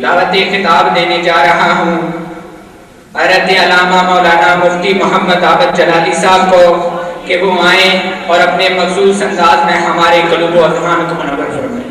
دعوت خطاب دینے جا رہا ہوں حضرت علامہ مولانا مفتی محمد عابد جلالی صاحب کو کہ وہ آئیں اور اپنے مخصوص انداز میں ہمارے قلوب و اذہان کو منور فرمائیں۔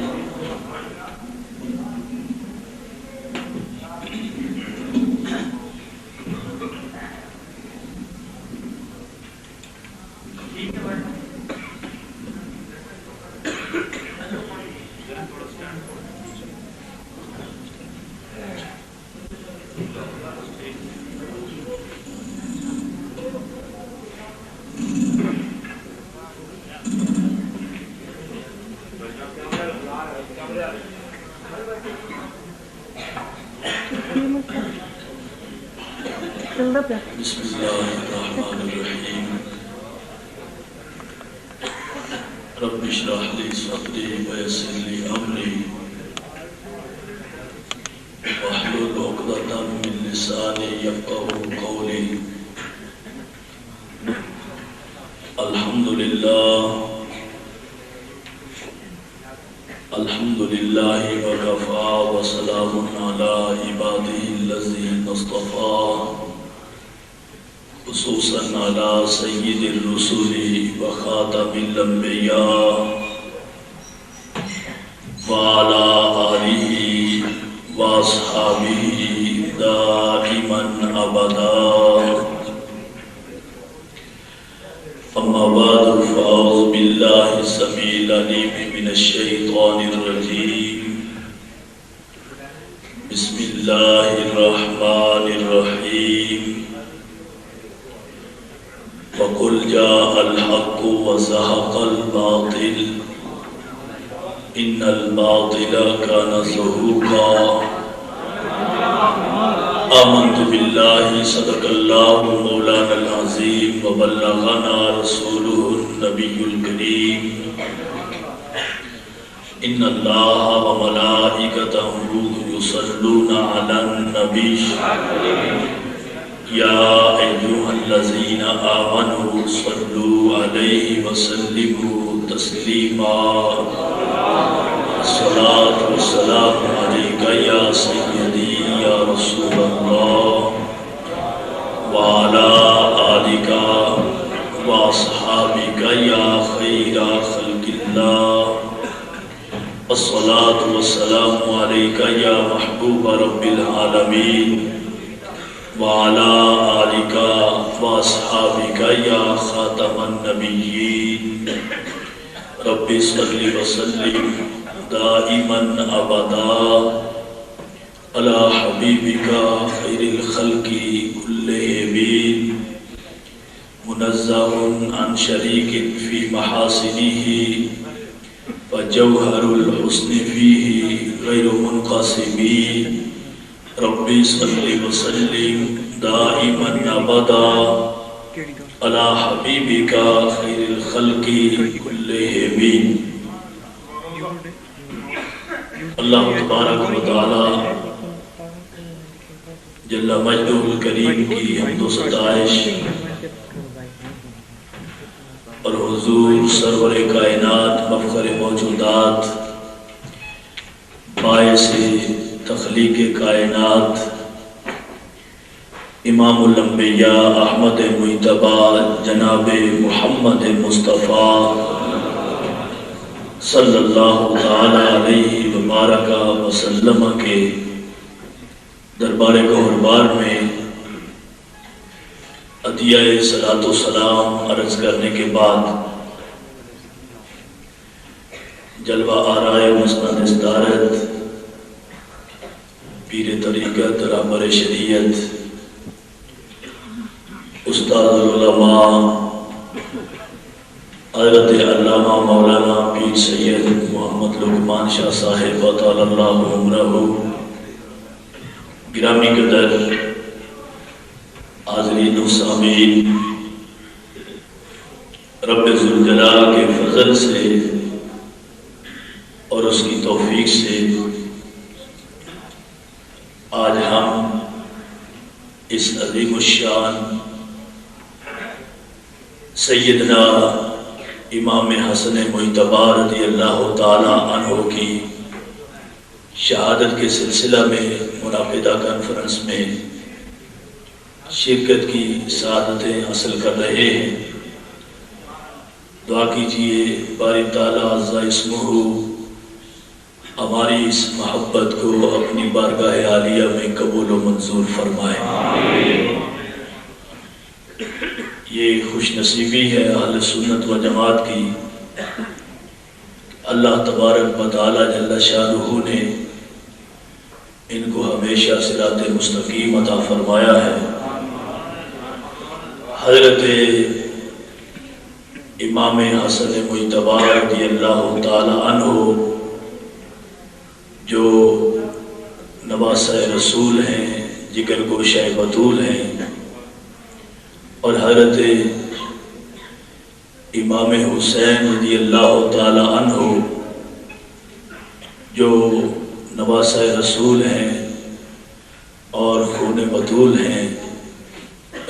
بسم اللہ الرحمن الرحیم رب اشرح لی صدری ویسر لی امری واحلل عقدۃ من لسانی یفقهوا قولی۔ الحمد للہ وکفا وسلام علی عبادہ الذین اصطفی، خصوصاً علی سید الرسول وخاتم الانبیاء وعلی آلہ واصحابہ دائما ابدا۔ اما بعد فاعوذ باللہ السمیع العلیم من الشیطان الرجیم، بسم اللہ الرحمن الرحیم۔ وَقُلْ جَاءَ الْحَقُّ وَزَهَقَ الْبَاطِلُ إِنَّ الْبَاطِلَ كَانَ زَهُوقًا۔ آمنت باللہ صدق اللہ مولانا العظیم وبلغنا رسولہ النبی الکریم۔ ان اللہ وملائکتہ یصلون علی النبی یا ایھا الذین آمنوا صلوا علیہ وسلموا تسلیما۔ الصلاۃ والسلام علیک یا سیدی یا رسول اللہ وعلی آلک واصحابک یا خیر خلق اللہ۔ الصلاۃ والسلام علیک یا محبوب رب العالمین وعلی آلک واصحابک یا خاتم النبیین۔ رب صلی وسلم دائما ابدا علی حبیبک خیر الخلق کلہم، منزہ عن شریک فی محاسنہ فجوہر الحسن فیہ غیر منقسم۔ رب صلی وسلم دائما ابدا علی حبیبک خیر الخلق کلہم۔ اللہ تبارک و تعالی جل مجدہ الکریم کی حمد و ستائش اور حضور سرور کائنات مفخر موجودات باعث تخلیق کائنات امام الانبیاء احمد مجتبی جناب محمد مصطفیٰ صلی اللہ تعالی علیہ وبارک وسلم کے دربار گہربار میں عطیہ صلاۃ و سلام عرض کرنے کے بعد جلوہ آرائے مسند استارت پیر طریقت رہبر شریعت استاد العلماء حضرت علامہ مولانا پیر سید محمد لقمان شاہ صاحب طال اللہ عمرہ گرامی قدر حاضرین و سامعین، رب ذوالجلال کے فضل سے اور اس کی توفیق سے آج ہم اس عظیم الشان سیدنا امام حسن مجتبی رضی اللہ تعالی عنہ کی شہادت کے سلسلہ میں منعقدہ کانفرنس میں شرکت کی سعادتیں حاصل کر رہے ہیں۔ دعا کیجئے باری تعالیٰ عز اسمہ ہماری اس محبت کو اپنی بارگاہ عالیہ میں قبول و منظور فرمائے۔ یہ خوش نصیبی ہے اہل سنت و جماعت کی، اللہ تبارک و تعالی جل شانہ نے ان کو ہمیشہ صراط مستقیم عطا فرمایا ہے۔ حضرت امام حسن مجتبی رضی اللہ تعالی عنہ جو نواسہ رسول ہیں، جگر گوشہ بطول ہیں، اور حضرت امام حسین رضی اللہ تعالی عنہ جو نواسہ رسول ہیں اور خون بطول ہیں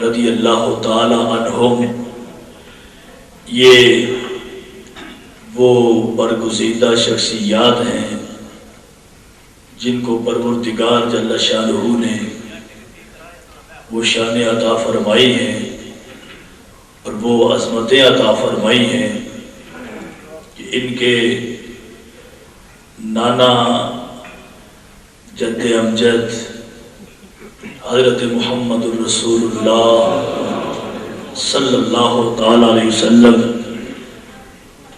رضی اللہ تعالی عنہم، یہ وہ برگزیدہ شخصیات ہیں جن کو پروردگار جل شانہ نے وہ شان عطا فرمائی ہیں اور وہ عظمتیں عطا فرمائی ہیں کہ ان کے نانا جد امجد حضرت محمد الرسول اللہ صلی اللہ تعالی علیہ وسلم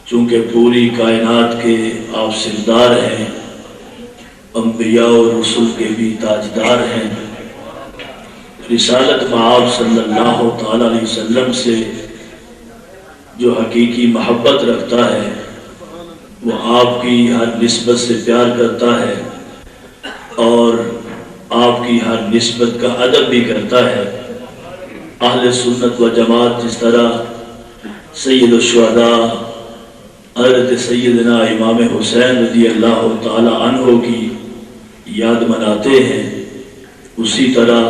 چونکہ پوری کائنات کے آپ سردار ہیں، انبیاء اور رسول کے بھی تاجدار ہیں، رسالت مآب صلی اللہ تعالی علیہ وسلم سے جو حقیقی محبت رکھتا ہے وہ آپ کی ہر نسبت سے پیار کرتا ہے اور آپ کی ہر نسبت کا ادب بھی کرتا ہے۔ اہل سنت و جماعت جس طرح سید الشہداء حضرت سیدنا امام حسین رضی اللہ تعالی عنہ کی یاد مناتے ہیں، اسی طرح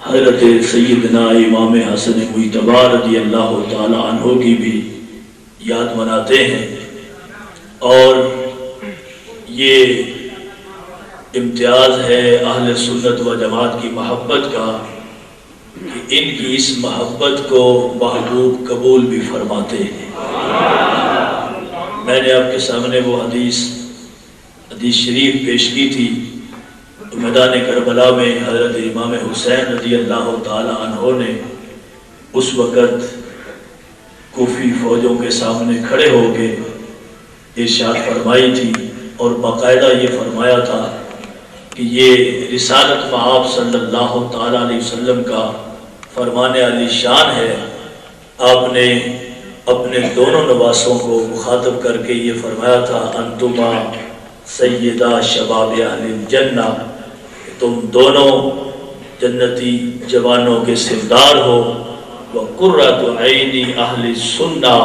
حضرت سیدنا امام حسن مجتبی رضی اللہ تعالی عنہ کی بھی یاد مناتے ہیں۔ اور یہ امتیاز ہے اہل سنت و جماعت کی محبت کا کہ ان کی اس محبت کو محبوب قبول بھی فرماتے ہیں۔ میں نے آپ کے سامنے وہ حدیث شریف پیش کی تھی، میدان کربلا میں حضرت امام حسین رضی اللہ تعالی عنہ نے اس وقت کوفی فوجوں کے سامنے کھڑے ہو کے ارشاد فرمائی تھی اور باقاعدہ یہ فرمایا تھا کہ یہ رسالت مآب صلی اللہ تعالی علیہ وسلم کا فرمان علی شان ہے۔ آپ نے اپنے دونوں نواسوں کو مخاطب کر کے یہ فرمایا تھا، انتما سیدہ شباب اہل الجنہ، تم دونوں جنتی جوانوں کے سردار ہو، وقرۃ عین اہل السنہ،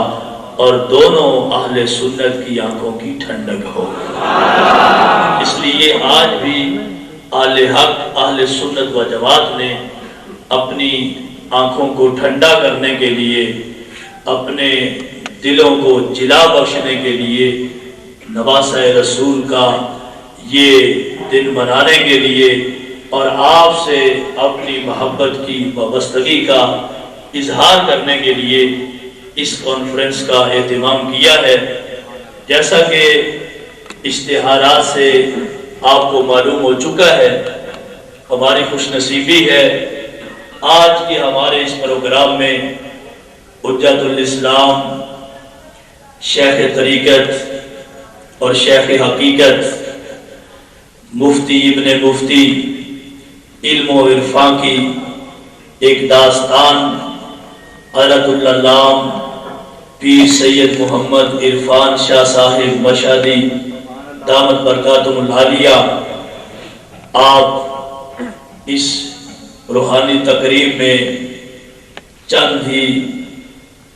اور دونوں اہل سنت کی آنکھوں کی ٹھنڈک ہو۔ اس لیے آج بھی اہل حق اہل سنت و جماعت نے اپنی آنکھوں کو ٹھنڈا کرنے کے لیے، اپنے دلوں کو جلا بخشنے کے لیے نواسہ رسول کا یہ دن منانے کے لیے اور آپ سے اپنی محبت کی وابستگی کا اظہار کرنے کے لیے اس کانفرنس کا اہتمام کیا ہے۔ جیسا کہ اشتہارات سے آپ کو معلوم ہو چکا ہے، ہماری خوش نصیبی ہے آج کے ہمارے اس پروگرام میں حجت الاسلام، شیخ طریقت اور شیخ حقیقت، مفتی ابن مفتی علم و عرفان کی ایک داستان حضرت العلام پیر سید محمد عرفان شاہ صاحب مشہدی دامت برکاتہم العالیہ، آپ اس روحانی تقریب میں چند ہی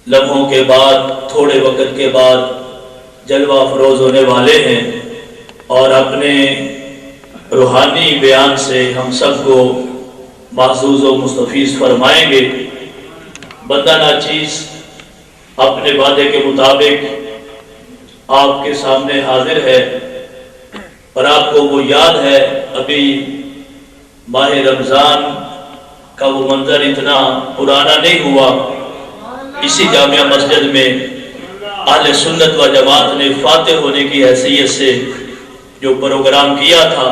لمحوں کے بعد، تھوڑے وقت کے بعد جلوہ افروز ہونے والے ہیں اور اپنے روحانی بیان سے ہم سب کو محظوظ و مستفیض فرمائیں گے۔ بندہ ناچیز اپنے وعدے کے مطابق آپ کے سامنے حاضر ہے۔ اور آپ کو وہ یاد ہے ابھی ماہ رمضان کا وہ منظر اتنا پرانا نہیں ہوا، اسی جامعہ مسجد میں اہل سنت و جماعت نے فاتح ہونے کی حیثیت سے جو پروگرام کیا تھا،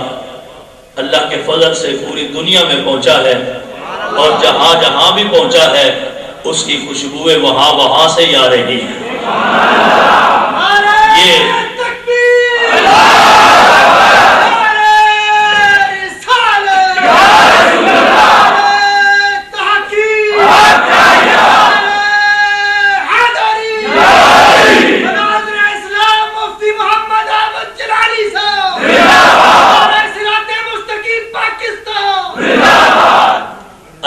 اللہ کے فضل سے پوری دنیا میں پہنچا ہے، اور جہاں جہاں بھی پہنچا ہے اس کی خوشبوئیں وہاں سے ہی آ رہی ہیں۔ یہ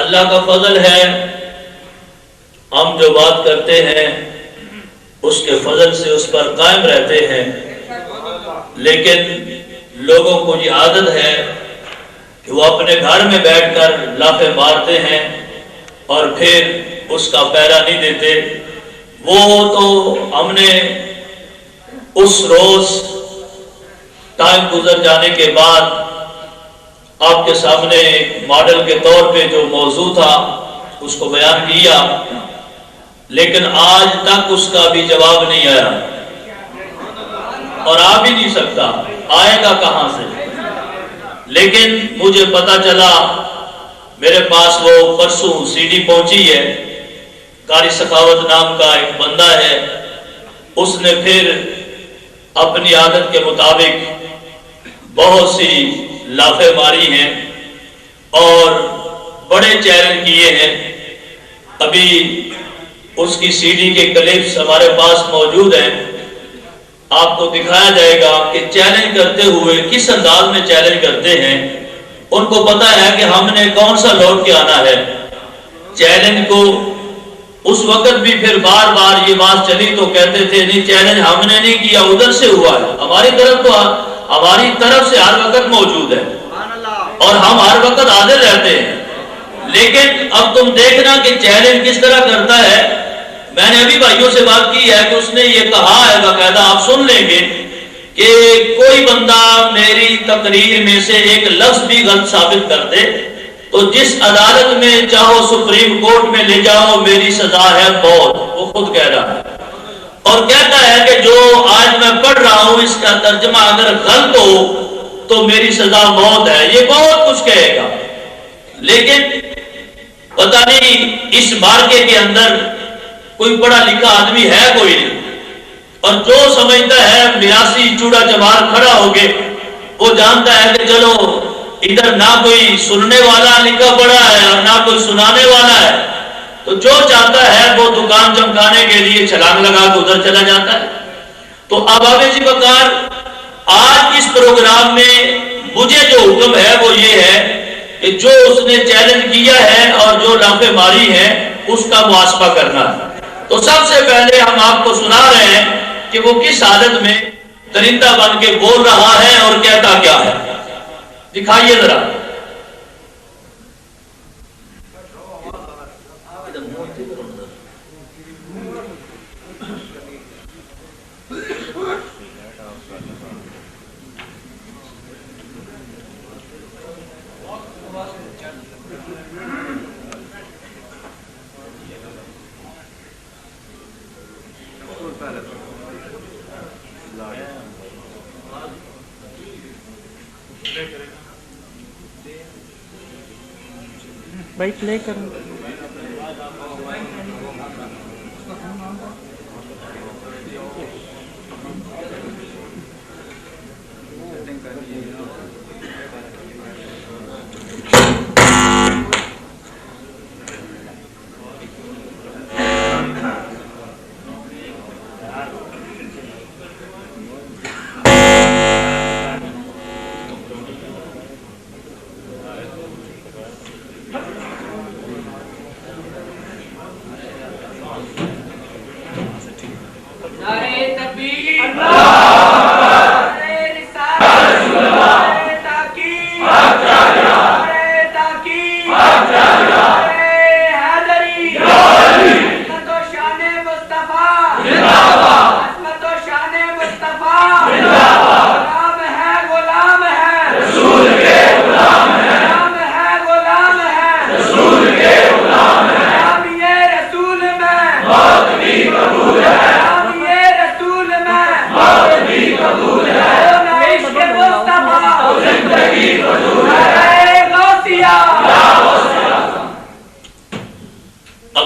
اللہ کا فضل ہے، ہم جو بات کرتے ہیں اس کے فضل سے اس پر قائم رہتے ہیں، لیکن لوگوں کو یہ عادت ہے کہ وہ اپنے گھر میں بیٹھ کر لافے مارتے ہیں اور پھر اس کا پیرا نہیں دیتے۔ وہ تو ہم نے اس روز ٹائم گزر جانے کے بعد آپ کے سامنے ماڈل کے طور پہ جو موضوع تھا اس کو بیان کیا، لیکن آج تک اس کا بھی جواب نہیں آیا، اور آ بھی نہیں سکتا، آئے گا کہاں سے؟ لیکن مجھے پتا چلا، میرے پاس وہ پرسوں سی ڈی پہنچی ہے، قاری سخاوت نام کا ایک بندہ ہے، اس نے پھر اپنی عادت کے مطابق بہت سی لافے ماری ہیں اور بڑے چیلنج کیے ہیں۔ ابھی اس کی سی ڈی کے کلپس ہمارے پاس موجود ہیں، آپ کو دکھایا جائے گا کہ چیلنج کرتے ہوئے کس انداز میں چیلنج کرتے ہیں۔ ان کو پتا ہے کہ ہم نے کون سا لوٹ کے آنا ہے۔ چیلنج کو اس وقت بھی پھر بار بار یہ بات چلی تو کہتے تھے نہیں، چیلنج ہم نے نہیں کیا، ادھر سے ہوا ہے، ہماری طرف سے ہر وقت موجود ہے اور ہم ہر وقت حاضر رہتے ہیں۔ لیکن اب تم دیکھنا کہ چیلنج کس طرح کرتا ہے۔ میں نے ابھی بھائیوں سے بات کی ہے کہ اس نے یہ کہا ہے، باقاعدہ آپ سن لیں گے، کہ کوئی بندہ میری تقریر میں سے ایک لفظ بھی غلط ثابت کر دے تو جس عدالت میں چاہو سپریم کورٹ میں لے جاؤ، میری سزا ہے موت۔ وہ خود کہہ رہا ہے اور کہتا ہے کہ جو آج میں پڑھ رہا ہوں اس کا ترجمہ اگر غلط ہو تو میری سزا موت ہے۔ یہ بہت کچھ کہے گا، لیکن پتہ نہیں اس مارکے کے اندر کوئی پڑھا لکھا آدمی ہے کوئی نہیں، اور جو سمجھتا ہے 82 چوڑا چمار کھڑا ہو گئے، وہ جانتا ہے کہ چلو ادھر نہ کوئی سننے والا لکھا پڑا ہے اور نہ کوئی سنانے والا ہے، تو جو چاہتا ہے وہ دکان چمکانے کے لیے چھلانگ لگا کے ادھر چلا جاتا ہے۔ تو احباب جی بکار، آج اس پروگرام میں مجھے جو حکم ہے وہ یہ ہے کہ جو اس نے چیلنج کیا ہے اور جو لافے ماری ہیں اس کا محاسبہ کرنا ہے۔ تو سب سے پہلے ہم آپ کو سنا رہے ہیں کہ وہ کس حالت میں درندہ بن کے بول رہا ہے اور کہتا کیا ہے۔ دکھائیے ذرا۔ بھائی پلے کریں۔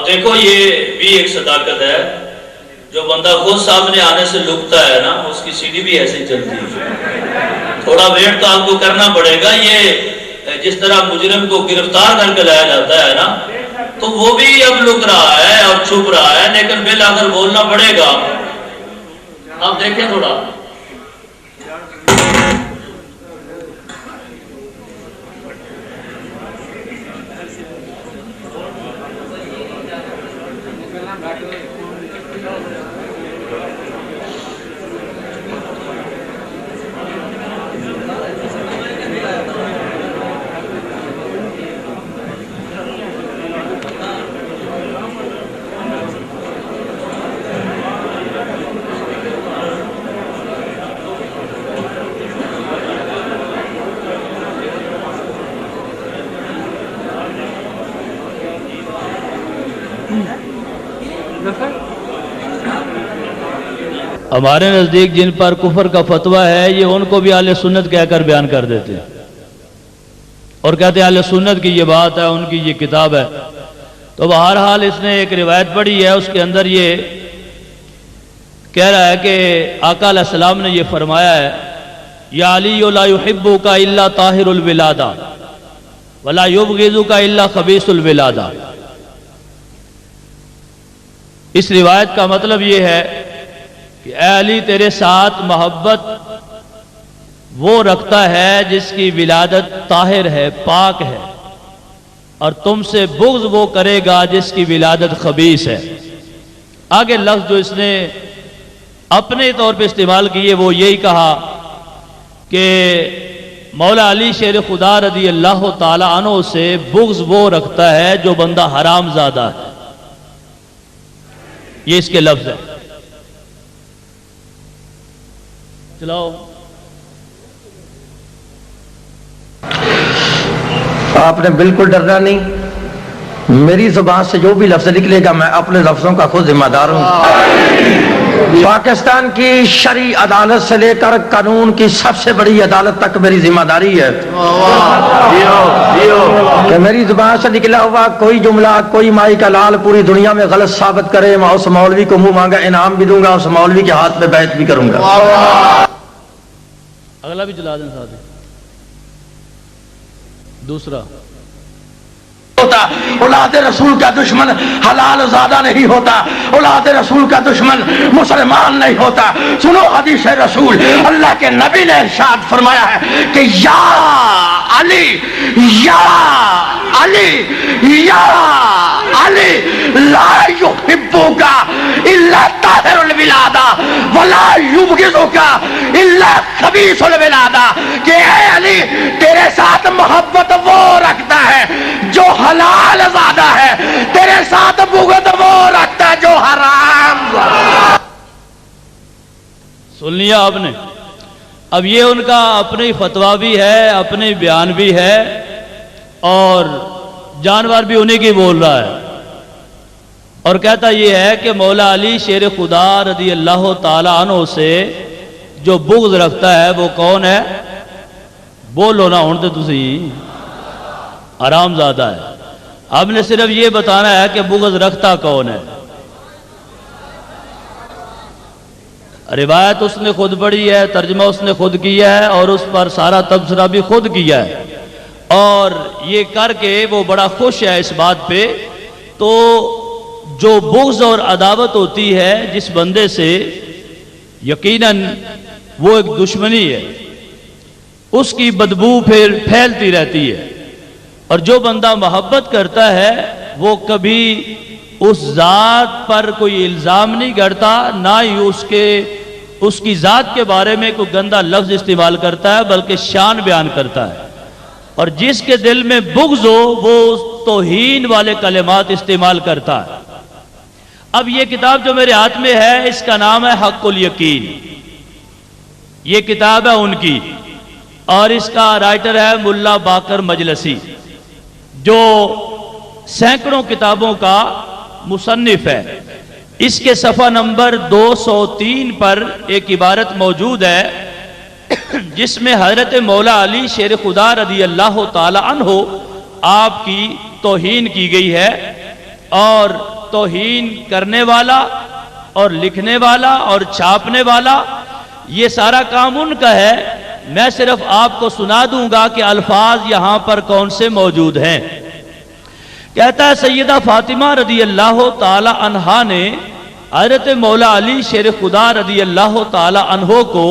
دیکھو یہ بھی ایک صداقت ہے، جو بندہ خود سامنے آنے سے لکتا ہے نا، اس کی سیڑھی بھی ایسے ہی چلتی ہے، تھوڑا ویٹ تو آپ کو کرنا پڑے گا۔ یہ جس طرح مجرم کو گرفتار کر کے لایا جاتا ہے نا، تو وہ بھی اب لک رہا ہے اور چھپ رہا ہے، لیکن بالآخر بولنا پڑے گا۔ آپ دیکھیں تھوڑا، ہمارے نزدیک جن پر کفر کا فتویٰ ہے یہ ان کو بھی اہل سنت کہہ کر بیان کر دیتے ہیں اور کہتے ہیں اہل سنت کی یہ بات ہے، ان کی یہ کتاب ہے۔ تو بہرحال اس نے ایک روایت پڑھی ہے، اس کے اندر یہ کہہ رہا ہے کہ آقا علیہ السلام نے یہ فرمایا ہے، یا علی لا یحبک الا طاہر الولادہ ولا یبغضک الا خبیث الولادہ۔ اس روایت کا مطلب یہ ہے کہ اے علی تیرے ساتھ محبت وہ رکھتا ہے جس کی ولادت طاہر ہے، پاک ہے، اور تم سے بغض وہ کرے گا جس کی ولادت خبیث ہے۔ آگے لفظ جو اس نے اپنے طور پہ استعمال کیے وہ یہی کہا کہ مولا علی شیر خدا رضی اللہ تعالی عنہ سے بغض وہ رکھتا ہے جو بندہ حرام زادہ ہے، یہ اس کے لفظ ہے۔ چلاؤ آپ نے بالکل ڈرنا نہیں، میری زبان سے جو بھی لفظ نکلے گا میں اپنے لفظوں کا خود ذمہ دار ہوں۔ پاکستان کی شرعی عدالت سے لے کر قانون کی سب سے بڑی عدالت تک میری ذمہ داری ہے کہ میری زبان سے نکلا ہوا کوئی جملہ، کوئی مائی کا لال پوری دنیا میں غلط ثابت کرے، میں اس مولوی کو منہ مانگا انعام بھی دوں گا، اس مولوی کے ہاتھ پہ بیعت بھی کروں گا۔ اگلا بھی چلا دیں ساتھ۔ دوسرا ہوتا اولاد رسول کا دشمن حلال زادہ نہیں ہوتا، اولاد رسول کا دشمن مسلمان نہیں ہوتا۔ سنو حدیث رسول، اللہ کے نبی نے ارشاد فرمایا ہے کہ یا علی یا علی یا علی لا یحبک الا طاہر الولادہ ولا یبغضک الا خبیث الولادہ، کہ اے علی تیرے ساتھ محبت وہ رکھتا ہے جو حلال زادہ ہے، تیرے ساتھ بغض وہ رکھتا ہے جو حرام زادہ۔ سن لیا آپ نے؟ اب یہ ان کا اپنی فتویٰ بھی ہے، اپنی بیان بھی ہے، اور جانور بھی انہی کی بول رہا ہے، اور کہتا یہ ہے کہ مولا علی شیر خدا رضی اللہ تعالی عنہ سے جو بغض رکھتا ہے وہ کون ہے؟ بولو نا ہوں تو تسی، حرام زادہ ہے۔ اب نے صرف یہ بتانا ہے کہ بغض رکھتا کون ہے۔ روایت اس نے خود پڑھی ہے، ترجمہ اس نے خود کیا ہے، اور اس پر سارا تبصرہ بھی خود کیا ہے، اور یہ کر کے وہ بڑا خوش ہے اس بات پہ۔ تو جو بغض اور عداوت ہوتی ہے جس بندے سے، یقیناً وہ ایک دشمنی ہے، اس کی بدبو پھر پھیلتی رہتی ہے، اور جو بندہ محبت کرتا ہے وہ کبھی اس ذات پر کوئی الزام نہیں کرتا، نہ ہی اس کی ذات کے بارے میں کوئی گندا لفظ استعمال کرتا ہے، بلکہ شان بیان کرتا ہے، اور جس کے دل میں بغض ہو وہ توہین والے کلمات استعمال کرتا ہے۔ اب یہ کتاب جو میرے ہاتھ میں ہے اس کا نام ہے حق الیقین، یہ کتاب ہے ان کی، اور اس کا رائٹر ہے ملا باقر مجلسی، جو سینکڑوں کتابوں کا مصنف ہے۔ اس کے صفحہ نمبر 203 پر ایک عبارت موجود ہے جس میں حضرت مولا علی شیر خدا رضی اللہ تعالی عنہ آپ کی توہین کی گئی ہے، اور توہین کرنے والا اور لکھنے والا اور چھاپنے والا، یہ سارا کام ان کا ہے۔ میں صرف آپ کو سنا دوں گا کہ الفاظ یہاں پر کون سے موجود ہیں۔ کہتا ہے سیدہ فاطمہ رضی اللہ تعالی عنہا نے حضرت مولا علی شیر خدا رضی اللہ تعالی عنہ کو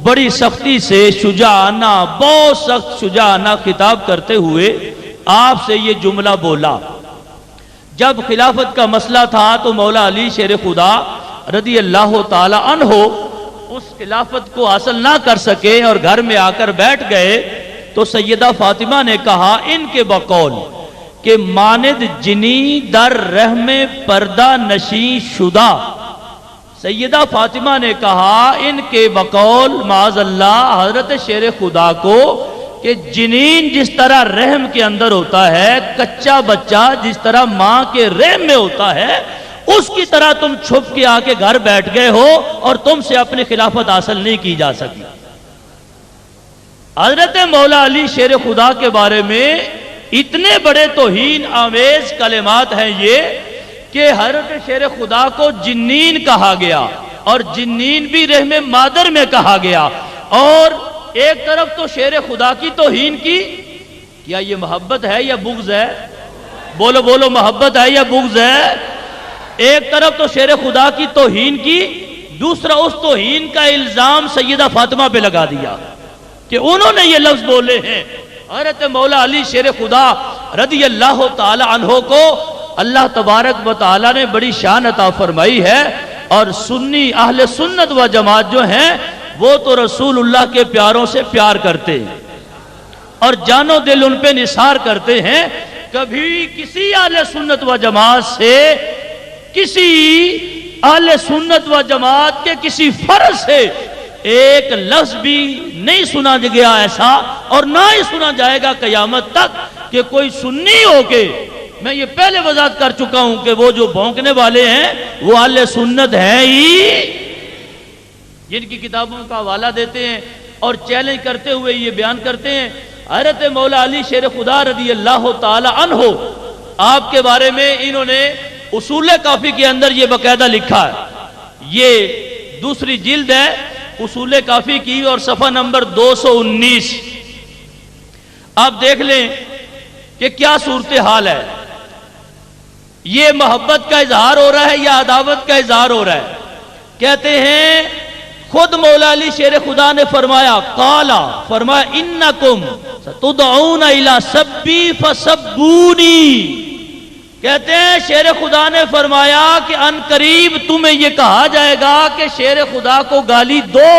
بڑی سختی سے شجاعانہ، بہت سخت شجاعانہ خطاب کرتے ہوئے آپ سے یہ جملہ بولا۔ جب خلافت کا مسئلہ تھا تو مولا علی شیر خدا رضی اللہ تعالی عنہ اس خلافت کو حاصل نہ کر سکے اور گھر میں آ کر بیٹھ گئے، تو سیدہ فاطمہ نے کہا ان کے بقول کہ ماند جنی در رحم پردہ نشیں شدہ، سیدہ فاطمہ نے کہا ان کے بقول معاذ اللہ حضرت شیر خدا کو کہ جنین جس طرح رحم کے اندر ہوتا ہے، کچا بچہ جس طرح ماں کے رحم میں ہوتا ہے، اس کی طرح تم چھپ کے آ کے گھر بیٹھ گئے ہو اور تم سے اپنی خلافت حاصل نہیں کی جا سکی۔ حضرت مولا علی شیر خدا کے بارے میں اتنے بڑے توہین آمیز کلمات ہیں یہ کہ حضرت شیر خدا کو جنین کہا گیا، اور جنین بھی رحم مادر میں کہا گیا، اور ایک طرف تو شیر خدا کی توہین کی، کیا یہ محبت ہے یا بغض ہے؟ بولو بولو، محبت ہے یا بغض ہے؟ ایک طرف تو شیر خدا کی توہین کی، دوسرا اس توہین کا الزام سیدہ فاطمہ پہ لگا دیا کہ انہوں نے یہ لفظ بولے ہیں۔ حضرت مولا علی شیر خدا رضی اللہ تعالی عنہ کو اللہ تبارک و تعالی نے بڑی شان عطا فرمائی ہے، اور سنی اہل سنت و جماعت جو ہیں وہ تو رسول اللہ کے پیاروں سے پیار کرتے ہیں اور جان و دل ان پہ نثار کرتے ہیں۔ کبھی کسی اہل سنت و جماعت سے، کسی اہل سنت و جماعت کے کسی فرد سے ایک لفظ بھی نہیں سنا گیا ایسا، اور نہ ہی سنا جائے گا قیامت تک کہ کوئی سنی ہو کے، میں یہ پہلے وضاحت کر چکا ہوں کہ وہ جو بھونکنے والے ہیں وہ اہل سنت ہیں ہی، جن کی کتابوں کا حوالہ دیتے ہیں اور چیلنج کرتے ہوئے یہ بیان کرتے ہیں۔ حضرت مولا علی شیر خدا رضی اللہ تعالی عنہ، آپ کے بارے میں انہوں نے اصول کافی کے اندر یہ باقاعدہ لکھا ہے، یہ دوسری جلد ہے اصول کافی کی اور صفحہ نمبر 219۔ آپ دیکھ لیں کہ کیا صورتحال ہے، یہ محبت کا اظہار ہو رہا ہے یا عداوت کا اظہار ہو رہا ہے؟ کہتے ہیں خود مولا علی شیر خدا نے فرمایا، قالا فرمایا انکم ستدعون الی سبی فسبونی، کہتے ہیں شیر خدا نے فرمایا کہ ان قریب تمہیں یہ کہا جائے گا کہ شیر خدا کو گالی دو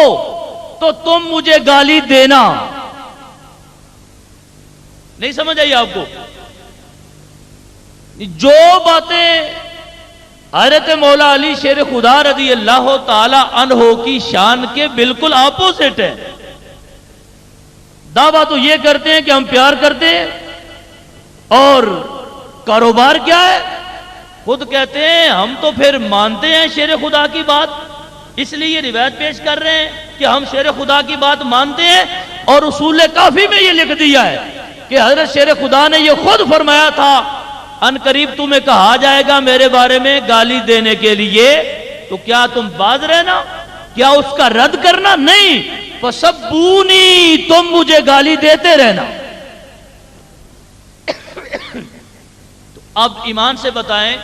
تو تم مجھے گالی دینا۔ نہیں سمجھ آئی آپ کو؟ جو باتیں حضرت مولا علی شیر خدا رضی اللہ تعالی عنہ کی شان کے بالکل اپوزٹ ہے۔ دعویٰ تو یہ کرتے ہیں کہ ہم پیار کرتے ہیں، اور کاروبار کیا ہے؟ خود کہتے ہیں ہم تو پھر مانتے ہیں شیر خدا کی بات، اس لیے یہ روایت پیش کر رہے ہیں کہ ہم شیر خدا کی بات مانتے ہیں، اور اصول کافی میں یہ لکھ دیا ہے کہ حضرت شیر خدا نے یہ خود فرمایا تھا ان قریب تمہیں کہا جائے گا میرے بارے میں گالی دینے کے لیے، تو کیا تم باز رہنا؟ کیا اس کا رد کرنا؟ نہیں، فسبونی، تم مجھے گالی دیتے رہنا۔ تو اب ایمان سے بتائیں،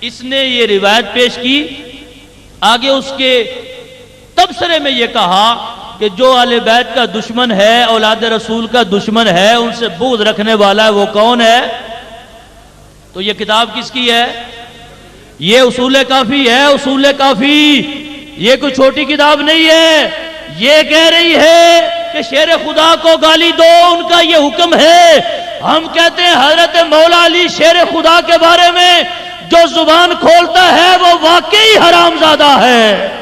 اس نے یہ روایت پیش کی، آگے اس کے تبصرے میں یہ کہا کہ جو اہل بیت کا دشمن ہے، اولاد رسول کا دشمن ہے، ان سے بغض رکھنے والا ہے، وہ کون ہے؟ تو یہ کتاب کس کی ہے؟ یہ اصول کافی ہے۔ اصول کافی یہ کوئی چھوٹی کتاب نہیں ہے، یہ کہہ رہی ہے کہ شیر خدا کو گالی دو، ان کا یہ حکم ہے۔ ہم کہتے ہیں حضرت مولا علی شیر خدا کے بارے میں جو زبان کھولتا ہے وہ واقعی حرام زادہ ہے۔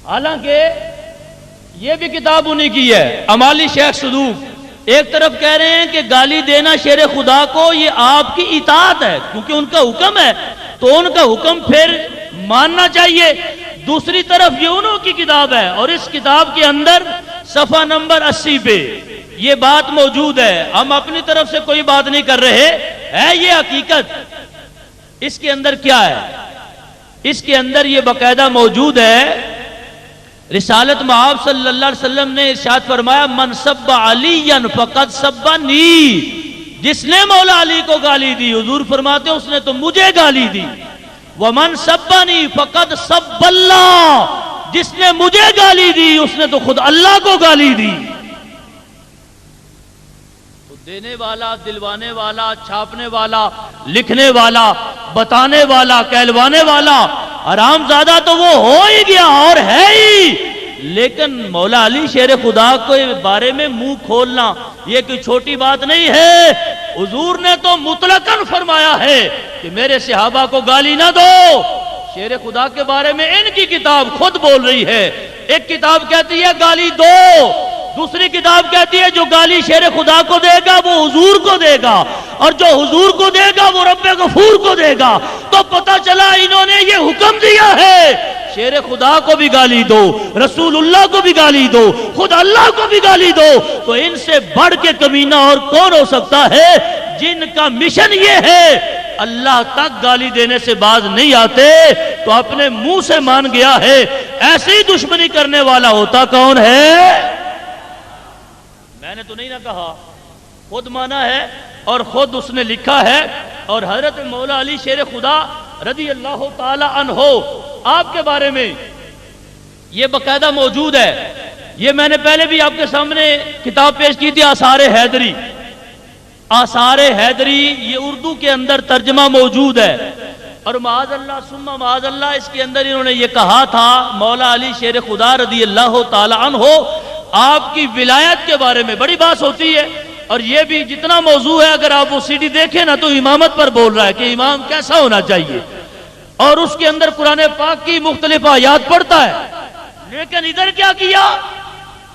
حالانکہ یہ بھی کتاب انہی کی ہے، امالی شیخ صدوق، ایک طرف کہہ رہے ہیں کہ گالی دینا شیر خدا کو یہ آپ کی اطاعت ہے کیونکہ ان کا حکم ہے تو ان کا حکم پھر ماننا چاہیے. دوسری طرف یہ انہوں کی کتاب ہے اور اس کتاب کے اندر صفحہ نمبر 80 پہ یہ بات موجود ہے. ہم اپنی طرف سے کوئی بات نہیں کر رہے, ہے یہ حقیقت. اس کے اندر کیا ہے؟ اس کے اندر یہ باقاعدہ موجود ہے. رسالت مآب صلی اللہ علیہ وسلم نے ارشاد فرمایا من سب علیًا فقد سبنی, جس نے مولا علی کو گالی دی, حضور فرماتے ہیں اس نے تو مجھے گالی دی. ومن سبنی فقد سب اللہ, جس نے مجھے گالی دی اس نے تو خود اللہ کو گالی دی. تو دینے والا, دلوانے والا, چھاپنے والا, لکھنے والا, بتانے والا, کہلوانے والا حرام زادہ تو وہ ہو ہی گیا اور ہے ہی. لیکن مولا علی شیر خدا کے بارے میں منہ کھولنا یہ کوئی چھوٹی بات نہیں ہے. حضور نے تو مطلقاً فرمایا ہے کہ میرے صحابہ کو گالی نہ دو. شیر خدا کے بارے میں ان کی کتاب خود بول رہی ہے. ایک کتاب کہتی ہے گالی دو, دوسری کتاب کہتی ہے جو گالی شیر خدا کو دے گا وہ حضور کو دے گا, اور جو حضور کو دے گا وہ رب غفور کو دے گا. تو پتہ چلا انہوں نے یہ حکم دیا ہے شیر خدا کو بھی گالی دو, رسول اللہ کو بھی گالی دو, خود اللہ کو بھی گالی دو. تو ان سے بڑھ کے کمینہ اور کون ہو سکتا ہے جن کا مشن یہ ہے اللہ تک گالی دینے سے باز نہیں آتے تو اپنے منہ سے مان گیا ہے. ایسی دشمنی کرنے والا ہوتا کون ہے؟ میں نے تو نہیں نہ کہا, خود مانا ہے اور خود اس نے لکھا ہے. اور حضرت مولا علی شیر خدا رضی اللہ تعالی عنہ آپ کے بارے میں یہ باقاعدہ موجود ہے. یہ میں نے پہلے بھی آپ کے سامنے کتاب پیش کی تھی, آثار حیدری. آثار حیدری یہ اردو کے اندر ترجمہ موجود ہے. اور معاذ اللہ ثم معاذ اللہ اس کے اندر انہوں نے یہ کہا تھا مولا علی شیر خدا رضی اللہ تعالی عنہ آپ کی ولایت کے بارے میں بڑی بات ہوتی ہے. اور یہ بھی جتنا موضوع ہے اگر آپ وہ سی ڈی دیکھیں نا تو امامت پر بول رہا ہے کہ امام کیسا ہونا چاہیے, اور اس کے اندر قرآن پاک کی مختلف آیات پڑھتا ہے. لیکن ادھر کیا کیا,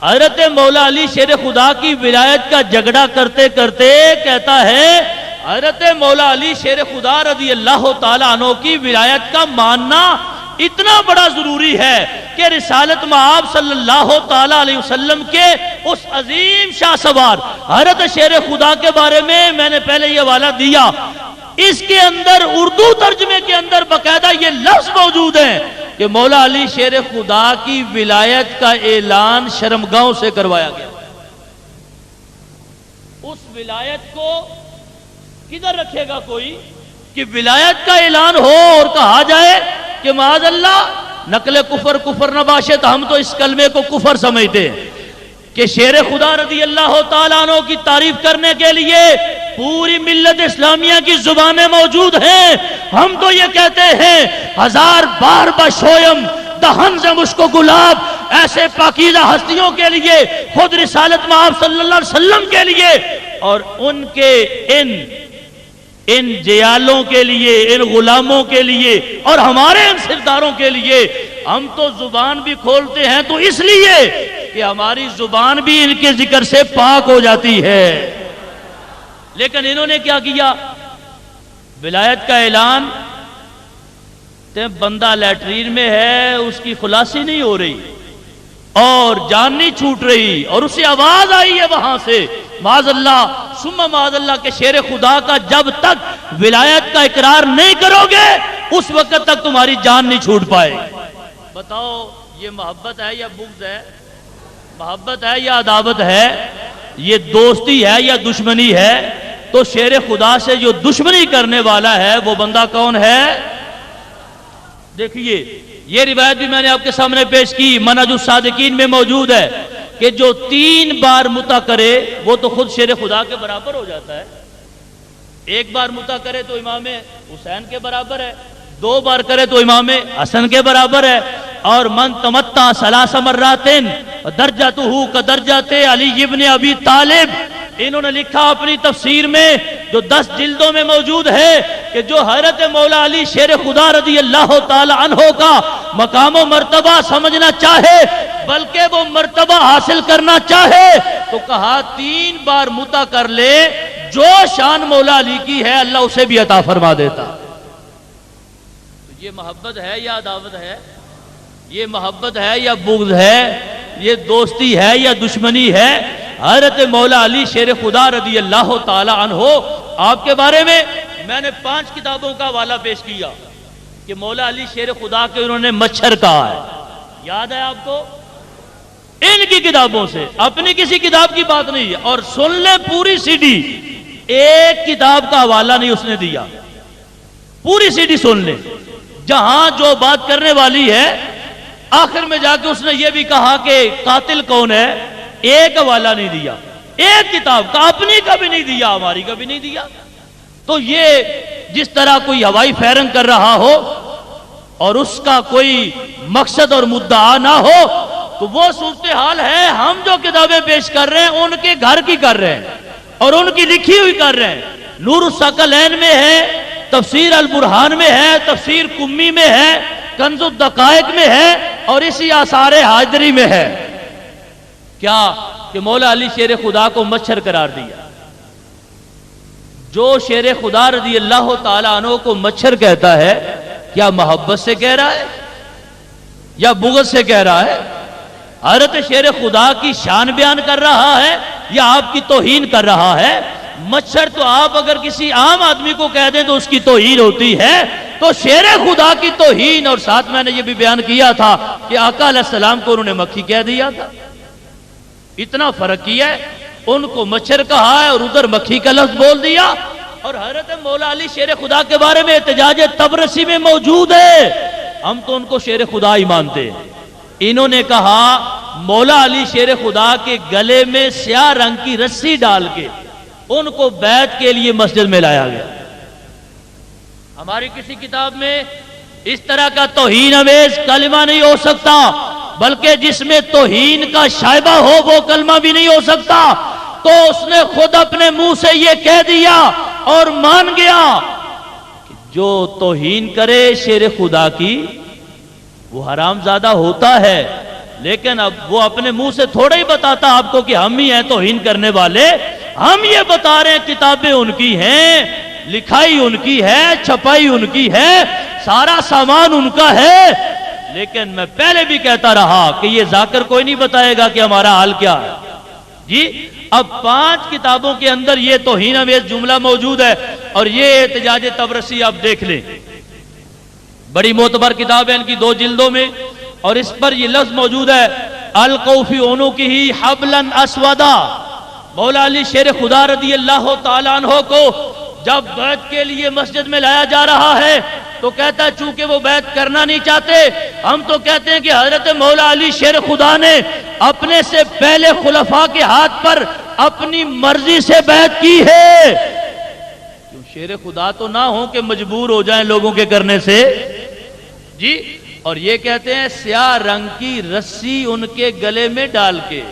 حضرت مولا علی شیر خدا کی ولایت کا جھگڑا کرتے کرتے کہتا ہے حضرت مولا علی شیر خدا رضی اللہ تعالیٰ عنہ کی ولایت کا ماننا اتنا بڑا ضروری ہے کہ رسالت مآب صلی اللہ تعالیٰ علیہ وسلم کے اس عظیم شاہ سوار حضرت شیر خدا کے بارے میں نے پہلے یہ حوالہ دیا. اس کے اندر اردو ترجمے کے اندر باقاعدہ یہ لفظ موجود ہیں کہ مولا علی شیر خدا کی ولایت کا اعلان شرمگاؤں سے کروایا گیا. اس ولایت کو کدھر رکھے گا کوئی کہ ولایت کا اعلان ہو اور کہا جائے کہ معاذ اللہ نقل کفر نہ باشد, ہم تو اس کلمے کو کفر سمجھتے ہیں کہ شیر خدا رضی اللہ تعالیٰ عنہ کی تعریف کرنے کے لیے پوری ملت اسلامیہ کی زبانیں موجود ہیں. ہم تو یہ کہتے ہیں 1000 بار بشویم دہن سے مشک و گلاب, ایسے پاکیزہ ہستیوں کے لیے, خود رسالت مآب صلی اللہ علیہ وسلم کے لیے اور ان کے ان جیالوں کے لیے, ان غلاموں کے لیے اور ہمارے ان سرداروں کے لیے ہم تو زبان بھی کھولتے ہیں تو اس لیے کہ ہماری زبان بھی ان کے ذکر سے پاک ہو جاتی ہے. لیکن انہوں نے کیا کیا, ولایت کا اعلان, بندہ لیٹرین میں ہے اس کی خلاصی نہیں ہو رہی اور جان نہیں چھوٹ رہی اور اسے آواز آئی ہے وہاں سے معاذ اللہ ثم معاذ اللہ کہ شیر خدا کا جب تک ولایت کا اقرار نہیں کرو گے اس وقت تک تمہاری جان نہیں چھوٹ پائے. بتاؤ یہ محبت ہے یا بغض ہے؟ محبت ہے یا عداوت ہے؟ یہ دوستی ہے یا دشمنی ہے؟ تو شیر خدا سے جو دشمنی کرنے والا ہے وہ بندہ کون ہے؟ دیکھیے یہ روایت بھی میں نے آپ کے سامنے پیش کی, منہج الصادقین میں موجود ہے کہ جو 3 بار متا کرے وہ تو خود شیر خدا کے برابر ہو جاتا ہے. 1 بار متا کرے تو امام حسین کے برابر ہے, 2 بار کرے تو امام حسن کے برابر ہے. اور من تمتع 3 مرات درجتہ کدرجۃ علی ابن ابی طالب, انہوں نے لکھا اپنی تفسیر میں جو 10 جلدوں میں موجود ہے کہ جو حضرت مولا علی شیر خدا رضی اللہ تعالی عنہ کا مقام و مرتبہ سمجھنا چاہے بلکہ وہ مرتبہ حاصل کرنا چاہے تو کہا 3 بار متا کر لے، جو شان مولا علی کی ہے اللہ اسے بھی عطا فرما دیتا۔ یہ محبت ہے یا عداوت ہے؟ یہ محبت ہے یا بغض ہے؟ یہ دوستی ہے یا دشمنی ہے؟ حضرت مولا علی شیر خدا رضی اللہ تعالی عنہ، آپ کے بارے میں میں نے 5 کتابوں کا حوالہ پیش کیا کہ مولا علی شیر خدا کے انہوں نے مچھر کہا ہے، یاد ہے آپ کو؟ ان کی کتابوں سے، اپنی کسی کتاب کی بات نہیں ہے۔ اور سن لیں پوری سی ڈی، ایک کتاب کا حوالہ نہیں اس نے دیا، پوری سی ڈی سن لیں، جہاں جو بات کرنے والی ہے آخر میں جا کے اس نے یہ بھی کہا کہ قاتل کون ہے، ایک حوالہ نہیں دیا، ایک کتاب کا، اپنی کا بھی نہیں دیا، ہماری کا بھی نہیں دیا۔ تو یہ جس طرح کوئی ہوائی فائرنگ کر رہا ہو اور اس کا کوئی مقصد اور مدعا نہ ہو تو وہ صورتحال ہے۔ ہم جو کتابیں پیش کر رہے ہیں ان کے گھر کی کر رہے ہیں اور ان کی لکھی ہوئی کر رہے ہیں۔ نور الثقلین میں ہے، تفسیر البرہان میں ہے، تفسیر کمی میں ہے، کنز الدقائق میں ہے اور اسی آثار حاضری میں ہے۔ کیا کہ مولا علی شیر خدا کو مچھر قرار دیا؟ جو شیر خدا رضی اللہ تعالی عنہ کو مچھر کہتا ہے، کیا محبت سے کہہ رہا ہے یا بغض سے کہہ رہا ہے؟ حضرت شیر خدا کی شان بیان کر رہا ہے یا آپ کی توہین کر رہا ہے؟ مچھر تو آپ اگر کسی عام آدمی کو کہہ دیں تو اس کی توہین ہوتی ہے، تو شیر خدا کی توہین۔ اور ساتھ میں نے یہ بھی بیان کیا تھا کہ آقا علیہ السلام کو انہوں نے مکھی کہہ دیا تھا، اتنا فرق کیا ہے، ان کو مچھر کہا ہے اور ادھر مکھی کا لفظ بول دیا۔ اور حضرت مولا علی شیر خدا کے بارے میں احتجاج طبرسی میں موجود ہے، ہم تو ان کو شیر خدا ہی مانتے ہیں۔ انہوں نے کہا مولا علی شیر خدا کے گلے میں سیاہ رنگ کی رسی ڈال کے ان کو بیعت کے لیے مسجد میں لایا گیا۔ ہماری کسی کتاب میں اس طرح کا توہین آمیز کلمہ نہیں ہو سکتا، بلکہ جس میں توہین کا شائبہ ہو وہ کلمہ بھی نہیں ہو سکتا۔ تو اس نے خود اپنے منہ سے یہ کہہ دیا اور مان گیا کہ جو توہین کرے شیر خدا کی وہ حرام زادہ ہوتا ہے، لیکن اب وہ اپنے منہ سے تھوڑا ہی بتاتا آپ کو کہ ہم ہی ہیں توہین کرنے والے۔ ہم یہ بتا رہے ہیں کتابیں ان کی ہیں، لکھائی ان کی ہے، چھپائی ان کی ہے، سارا سامان ان کا ہے، لیکن میں پہلے بھی کہتا رہا کہ یہ ذاکر کوئی نہیں بتائے گا کہ ہمارا حال کیا ہے۔ جی اب 5 کتابوں کے اندر یہ توہین آمیز جملہ موجود ہے اور یہ احتجاج طبرسی آپ دیکھ لیں، بڑی معتبر کتاب ہے ان کی 2 جلدوں میں، اور اس پر یہ لفظ موجود ہے القوا فی عنقہ حبلا اسودا۔ مولا علی شیر خدا رضی اللہ تعالی عنہ کو جب بیعت کے لیے مسجد میں لایا جا رہا ہے تو کہتا ہے چونکہ وہ بیعت کرنا نہیں چاہتے، ہم تو کہتے ہیں کہ حضرت مولا علی شیر خدا نے اپنے سے پہلے خلفاء کے ہاتھ پر اپنی مرضی سے بیعت کی ہے۔ کیوں شیر خدا تو نہ ہوں کہ مجبور ہو جائیں لوگوں کے کرنے سے؟ جی اور یہ کہتے ہیں سیاہ رنگ کی رسی ان کے گلے میں ڈال کے۔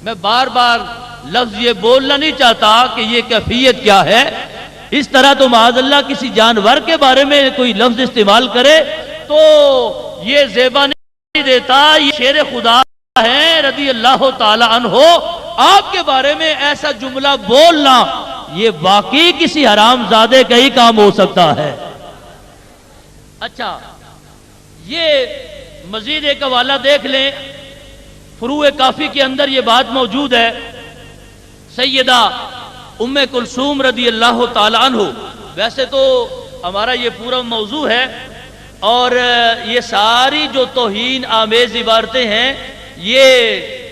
میں بار بار لفظ یہ بولنا نہیں چاہتا کہ یہ کیفیت کیا ہے، اس طرح تو معاذ اللہ کسی جانور کے بارے میں کوئی لفظ استعمال کرے تو یہ زیبا نہیں دیتا۔ یہ شیر خدا ہے رضی اللہ تعالی عنہ، آپ کے بارے میں ایسا جملہ بولنا یہ واقعی کسی حرام زادے کا ہی کام ہو سکتا ہے۔ اچھا یہ مزید ایک حوالہ دیکھ لیں، فروع کافی کے اندر یہ بات موجود ہے، سیدہ ام کلثوم رضی اللہ تعالی عنہ۔ ویسے تو ہمارا یہ پورا موضوع ہے اور یہ ساری جو توہین آمیز عبارتیں ہیں یہ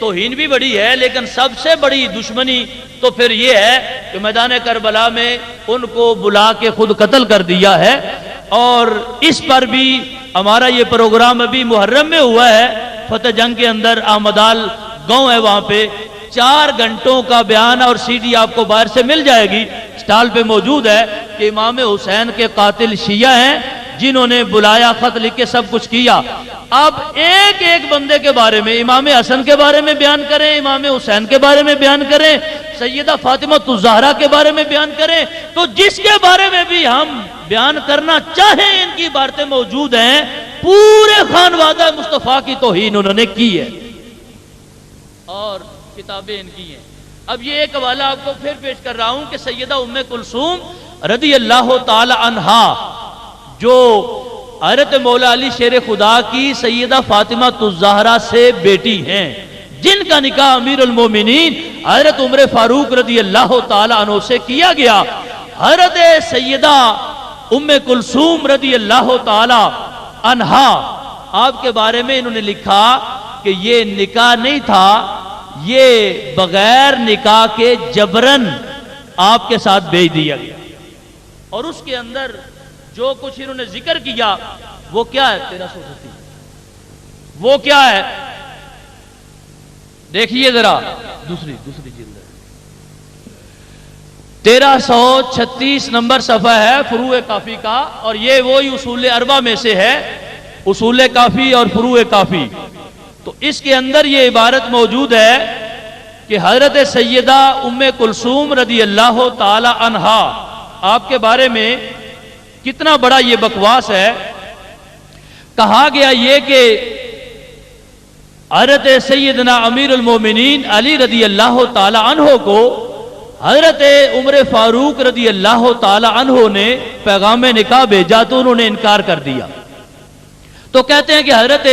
توہین بھی بڑی ہے، لیکن سب سے بڑی دشمنی تو پھر یہ ہے کہ میدان کربلا میں ان کو بلا کے خود قتل کر دیا ہے۔ اور اس پر بھی ہمارا یہ پروگرام ابھی محرم میں ہوا ہے، فتح جنگ کے اندر احمدال گاؤں ہے، وہاں پہ 4 گھنٹوں کا بیان اور سی ڈی آپ کو باہر سے مل جائے گی، سٹال پہ موجود ہے کہ امام حسین کے قاتل شیعہ ہیں جنہوں نے بلایا، خط لکھ کے سب کچھ کیا۔ اب ایک ایک بندے کے بارے میں، امام حسن کے بارے میں بیان کریں، امام حسین کے بارے میں بیان کریں، سیدہ فاطمہ الزہرا کے بارے میں بیان کریں، تو جس کے بارے میں بھی ہم بیان کرنا چاہیں ان کی عبارتیں موجود ہیں، پورے خانوادہ مصطفیٰ کی توہین انہوں نے کی ہے اور کتابیں ان کی ہیں۔ اب یہ ایک حوالہ آپ کو پھر پیش کر رہا ہوں کہ سیدہ ام کلثوم رضی اللہ تعالی عنہا جو حضرت مولا علی شیر خدا کی سیدہ فاطمہ الزہرا سے بیٹی ہیں، جن کا نکاح امیر المومنین حضرت عمر فاروق رضی اللہ تعالی عنہ سے کیا گیا۔ حضرت سیدہ ام کلثوم رضی اللہ تعالی عنہا آپ کے بارے میں انہوں نے لکھا کہ یہ نکاح نہیں تھا، یہ بغیر نکاح کے جبرن آپ کے ساتھ بھیج دیا گیا، اور اس کے اندر جو کچھ انہوں نے ذکر کیا وہ کیا ہے 1330 وہ کیا ہے دیکھیے ذرا دوسری جلد 1336 نمبر صفحہ ہے فروع کافی کا، اور یہ وہی اصول اربع میں سے ہے، اصول کافی اور فروع کافی۔ تو اس کے اندر یہ عبارت موجود ہے کہ حضرت سیدہ ام کلثوم رضی اللہ تعالی عنہا آپ کے بارے میں کتنا بڑا یہ بکواس ہے۔ کہا گیا یہ کہ حضرت سیدنا امیر المومنین علی رضی اللہ تعالی عنہ کو حضرت عمر فاروق رضی اللہ تعالی عنہ نے پیغام نکاح بھیجا تو انہوں نے انکار کر دیا۔ تو کہتے ہیں کہ حضرت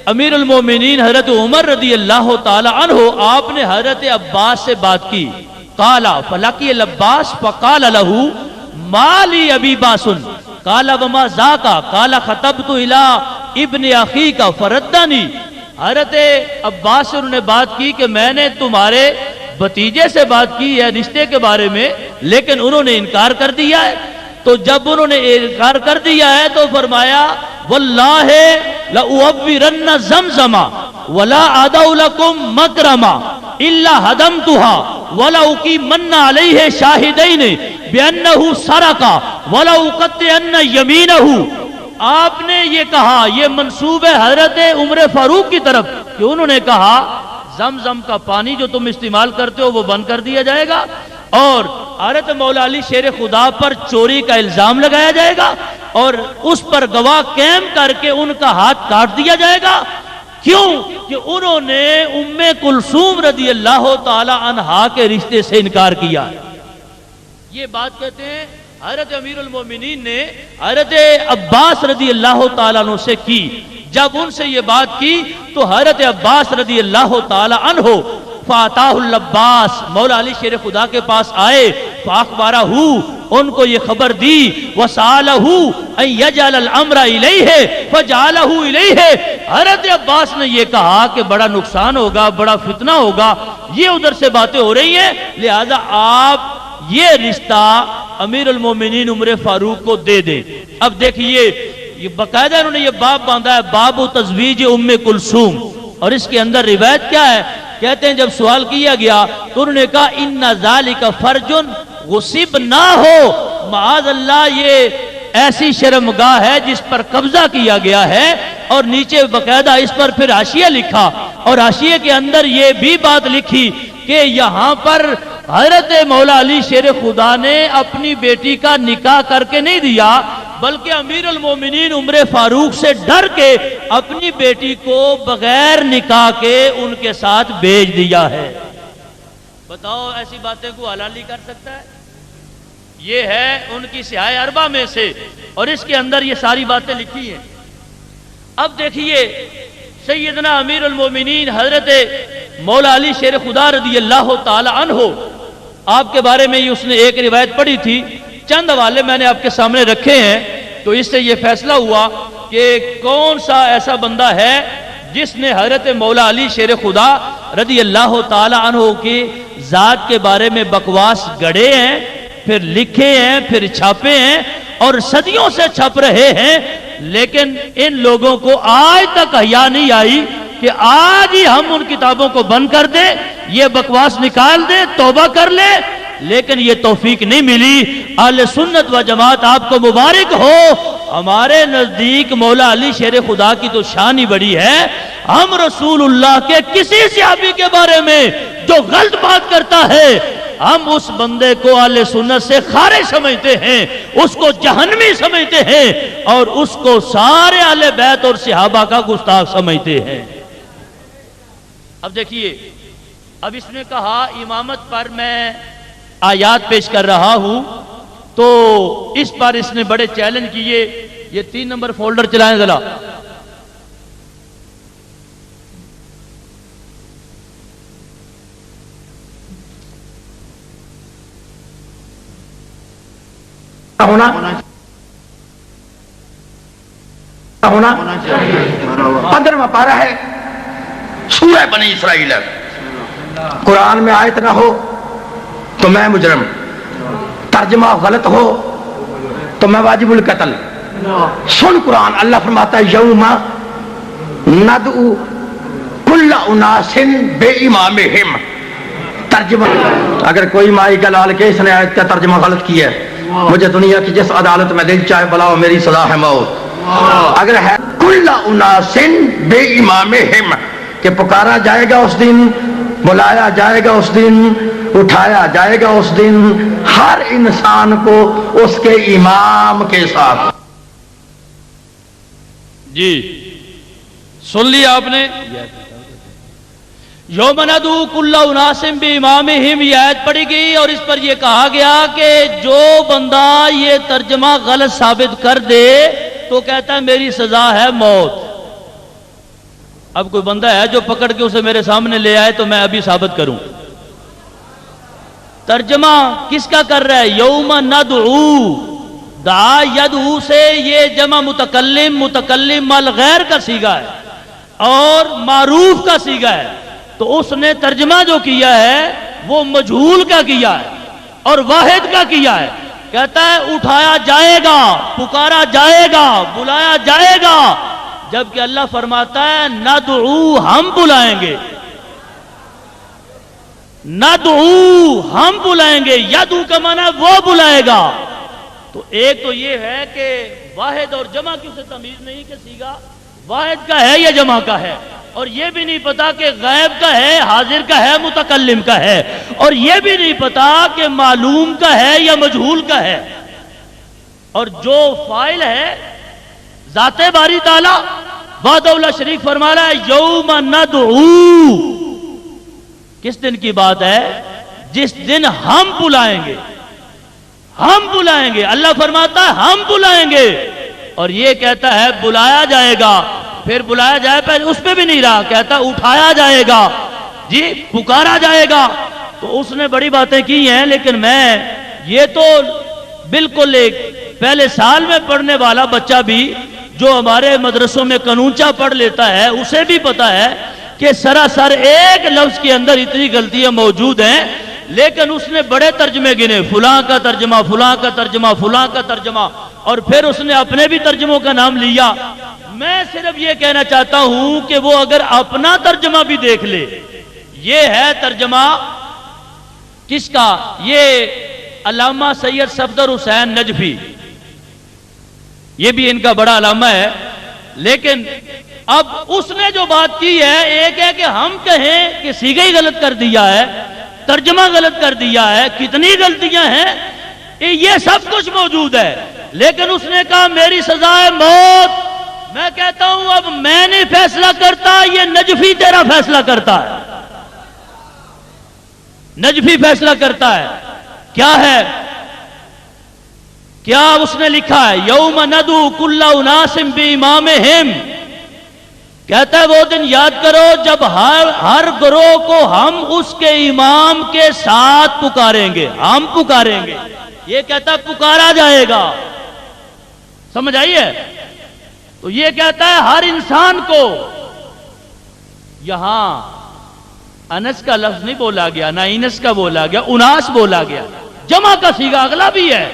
امیر المومنین حضرت عمر رضی اللہ تعالی عنہ آپ نے حضرت عباس سے بات کی، قالا فلقی العباس فقال له ما لی ابی باسن قال وما ذاکا قال خطبت الی ابن اخیک فردنی۔ حضرت عباس سے انہوں نے بات کی کہ میں نے تمہارے بھتیجے سے بات کی ہے رشتے کے بارے میں، لیکن انہوں نے انکار کر دیا ہے۔ تو جب انہوں نے انکار کر دیا ہے تو فرمایا واللہ لأعبرن زمزم ولا ادع لكم مکرما الا هدمتها ولا اقیمن علیہ شاہدین بانہ سرق ولا اقطعن یمینہ۔ آپ نے یہ کہا، یہ منسوب ہے حضرت عمر فاروق کی طرف کہ انہوں نے کہا زمزم کا پانی جو تم استعمال کرتے ہو وہ بند کر دیا جائے گا، اور حضرت مولا علی شیر خدا پر چوری کا الزام لگایا جائے گا، اور اس پر گواہ قائم کر کے ان کا ہاتھ کاٹ دیا جائے گا۔ کیوں کہ انہوں نے ام کلثوم رضی اللہ تعالی عنہا کے رشتے سے انکار کیا۔ یہ بات کہتے ہیں حضرت امیر المومنین نے حضرت عباس رضی اللہ تعالیٰ عنہ سے کی۔ جب ان سے یہ بات کی تو حضرت عباس رضی اللہ تعالی عنہ فاتح العباس مولا علی شیر خدا کے پاس آئے، فاخبارہ ان کو یہ خبر دی، وسالہ ان یجعل الامر الیہ فجعلہ الیہ۔ حضرت عباس نے یہ کہا کہ بڑا نقصان ہوگا، بڑا فتنہ ہوگا، یہ ادھر سے باتیں ہو رہی ہیں، لہذا آپ یہ رشتہ امیر المومنین عمر فاروق کو دے دیں۔ اب دیکھیے یہ باقاعدہ انہوں نے یہ باب باندھا ہے، باب تزویج ام کلثوم، اور اس کے اندر روایت کیا ہے؟ کہتے ہیں جب سوال کیا گیا تو انہوں نے کہا ان ذالک فرج غصب نہ ہو، معاذ اللہ یہ ایسی شرمگاہ ہے جس پر قبضہ کیا گیا ہے، اور نیچے باقاعدہ اس پر پھر حاشیہ لکھا، اور حاشیے کے اندر یہ بھی بات لکھی کہ یہاں پر حضرت مولا علی شیر خدا نے اپنی بیٹی کا نکاح کر کے نہیں دیا، بلکہ امیر المومنین عمر فاروق سے ڈر کے اپنی بیٹی کو بغیر نکاح کے ان کے ساتھ بھیج دیا ہے۔ بتاؤ ایسی باتیں کو حلالی کر سکتا ہے؟ یہ ہے ان کی سیاہ اربع میں سے، اور اس کے اندر یہ ساری باتیں لکھی ہیں۔ اب دیکھیے سیدنا امیر المومنین حضرت مولا علی شیر خدا رضی اللہ تعالی عنہ آپ کے بارے میں اس نے ایک روایت پڑھی تھی، چند حوالے میں نے آپ کے سامنے رکھے ہیں، تو اس سے یہ فیصلہ ہوا کہ کون سا ایسا بندہ ہے جس نے حضرت مولا علی شیر خدا رضی اللہ تعالی عنہ کی ذات کے بارے میں بکواس گڑے ہیں، پھر لکھے ہیں، پھر چھاپے ہیں، اور صدیوں سے چھپ رہے ہیں، لیکن ان لوگوں کو آج تک حیا نہیں آئی کہ آج ہی ہم ان کتابوں کو بند کر دیں، یہ بکواس نکال دیں، توبہ کر لیں، لیکن یہ توفیق نہیں ملی۔ اہل سنت و جماعت آپ کو مبارک ہو، ہمارے نزدیک مولا علی شیر خدا کی تو شان ہی بڑی ہے، ہم رسول اللہ کے کسی صحابی کے بارے میں جو غلط بات کرتا ہے ہم اس بندے کو اہل سنت سے خارج سمجھتے ہیں، اس کو جہنمی سمجھتے ہیں، اور اس کو سارے اہل بیت اور صحابہ کا گستاخ سمجھتے ہیں۔ اب دیکھیے، اب اس نے کہا امامت پر میں آیات پیش کر رہا ہوں، تو اس پر اس نے بڑے چیلنج کیے۔ یہ 3 نمبر فولڈر چلائیں ذرا۔ ہونا 15واں پارہ ہے، سورہ بنی اسرائیل ہے۔ قرآن میں آیت نہ ہو تو میں مجرم، ترجمہ غلط ہو تو میں واجب القتل۔ سن قرآن، اللہ فرماتا ہے یوم ندعو کل اناس بامامہم۔ ترجمہ، اگر کوئی مائی کا لال کے اس نے آیت کا ترجمہ غلط کیا ہے، مجھے دنیا کی جس عدالت میں دل چاہے بلاؤ، میری سزا ہے موت۔ اگر ہے کل اناس بامامہم کہ پکارا جائے گا اس دن، بلایا جائے گا اس دن، اٹھایا جائے گا اس دن ہر انسان کو اس کے امام کے ساتھ۔ جی سن لیا آپ نے؟ یوم ندعو کل اناس بامامہم، یہ آیت پڑھی گئی اور اس پر یہ کہا گیا کہ جو بندہ یہ ترجمہ غلط ثابت کر دے تو کہتا ہے میری سزا ہے موت۔ اب کوئی بندہ ہے جو پکڑ کے اسے میرے سامنے لے آئے تو میں ابھی ثابت کروں۔ ترجمہ کس کا کر رہا ہے؟ یوم ندعو، دعا یدعو سے یہ جمع متکلم، متکلم مال غیر کا صیغہ ہے اور معروف کا صیغہ ہے، تو اس نے ترجمہ جو کیا ہے وہ مجہول کا کیا ہے اور واحد کا کیا ہے۔ کہتا ہے اٹھایا جائے گا، پکارا جائے گا، بلایا جائے گا، جبکہ اللہ فرماتا ہے ندعو، ہم بلائیں گے، ندعو ہم بلائیں گے، یدعو کا معنی وہ بلائے گا۔ تو ایک تو یہ ہے کہ واحد اور جمع کی اسے تمیز نہیں کہ صیغہ واحد کا ہے یا جمع کا ہے، اور یہ بھی نہیں پتا کہ غائب کا ہے، حاضر کا ہے، متکلم کا ہے، اور یہ بھی نہیں پتا کہ معلوم کا ہے یا مجہول کا ہے۔ اور جو فاعل ہے ذات باری تعالی وحدہ لا شریک فرما رہا ہے یوم ندعو، کس دن کی بات ہے؟ جس دن ہم بلائیں گے، ہم بلائیں گے۔ اللہ فرماتا ہے ہم بلائیں گے، اور یہ کہتا ہے بلایا جائے گا، پھر بلایا جائے پہلے اس پہ بھی نہیں رہا، کہتا اٹھایا جائے گا، جی پکارا جائے گا۔ تو اس نے بڑی باتیں کی ہیں، لیکن میں یہ تو بالکل ایک پہلے سال میں پڑھنے والا بچہ بھی جو ہمارے مدرسوں میں قانونچہ پڑھ لیتا ہے اسے بھی پتا ہے کہ سراسر ایک لفظ کے اندر اتنی غلطیاں موجود ہیں، لیکن اس نے بڑے ترجمے گنے، فلاں کا ترجمہ، فلاں کا ترجمہ، فلاں کا ترجمہ، اور پھر اس نے اپنے بھی ترجموں کا نام لیا۔ میں صرف یہ کہنا چاہتا ہوں کہ وہ اگر اپنا ترجمہ بھی دیکھ لے، یہ ہے ترجمہ کس کا؟ یہ علامہ سید صفدر حسین نجفی، یہ بھی ان کا بڑا علامہ ہے۔ لیکن اب اس نے جو بات کی ہے، ایک ہے کہ ہم کہیں کہ صیغہ ہی غلط کر دیا ہے، ترجمہ غلط کر دیا ہے، کتنی غلطیاں ہیں، یہ سب کچھ موجود ہے، لیکن اس نے کہا میری سزا ہے موت۔ میں کہتا ہوں اب میں نہیں فیصلہ کرتا، یہ نجفی تیرا فیصلہ کرتا ہے، نجفی فیصلہ کرتا ہے۔ کیا ہے؟ کیا اس نے لکھا ہے؟ یوم ندعو کل اناس بامامہم، کہتا ہے وہ دن یاد کرو جب ہر گروہ کو ہم اس کے امام کے ساتھ پکاریں گے، ہم پکاریں گے۔ یہ کہتا ہے پکارا جائے گا، سمجھ آئیے؟ تو یہ کہتا ہے ہر انسان کو، یہاں انس کا لفظ نہیں بولا گیا، نہ انس کا بولا گیا، اناس بولا گیا، جمع کا صیغہ اگلا بھی ہے۔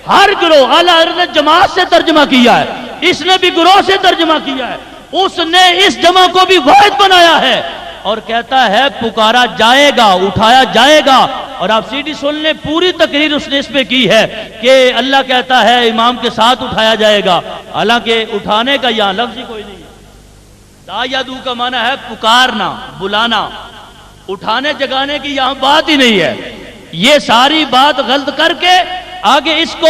ہر گروہ، اعلیٰ حضرت جماعت سے ترجمہ کیا ہے، اس نے بھی گروہ سے ترجمہ کیا ہے، اس نے اس جمع کو بھی واحد بنایا ہے، اور کہتا ہے پکارا جائے گا، اٹھایا جائے گا۔ اور آپ سی ڈی سن لیں، پوری تقریر اس نے اس پہ کی ہے کہ اللہ کہتا ہے امام کے ساتھ اٹھایا جائے گا، حالانکہ اٹھانے کا یہاں لفظ ہی کوئی نہیں ہے۔ دا یدعو کا معنی ہے پکارنا، بلانا، اٹھانے جگانے کی یہاں بات ہی نہیں ہے۔ یہ ساری بات غلط کر کے آگے اس کو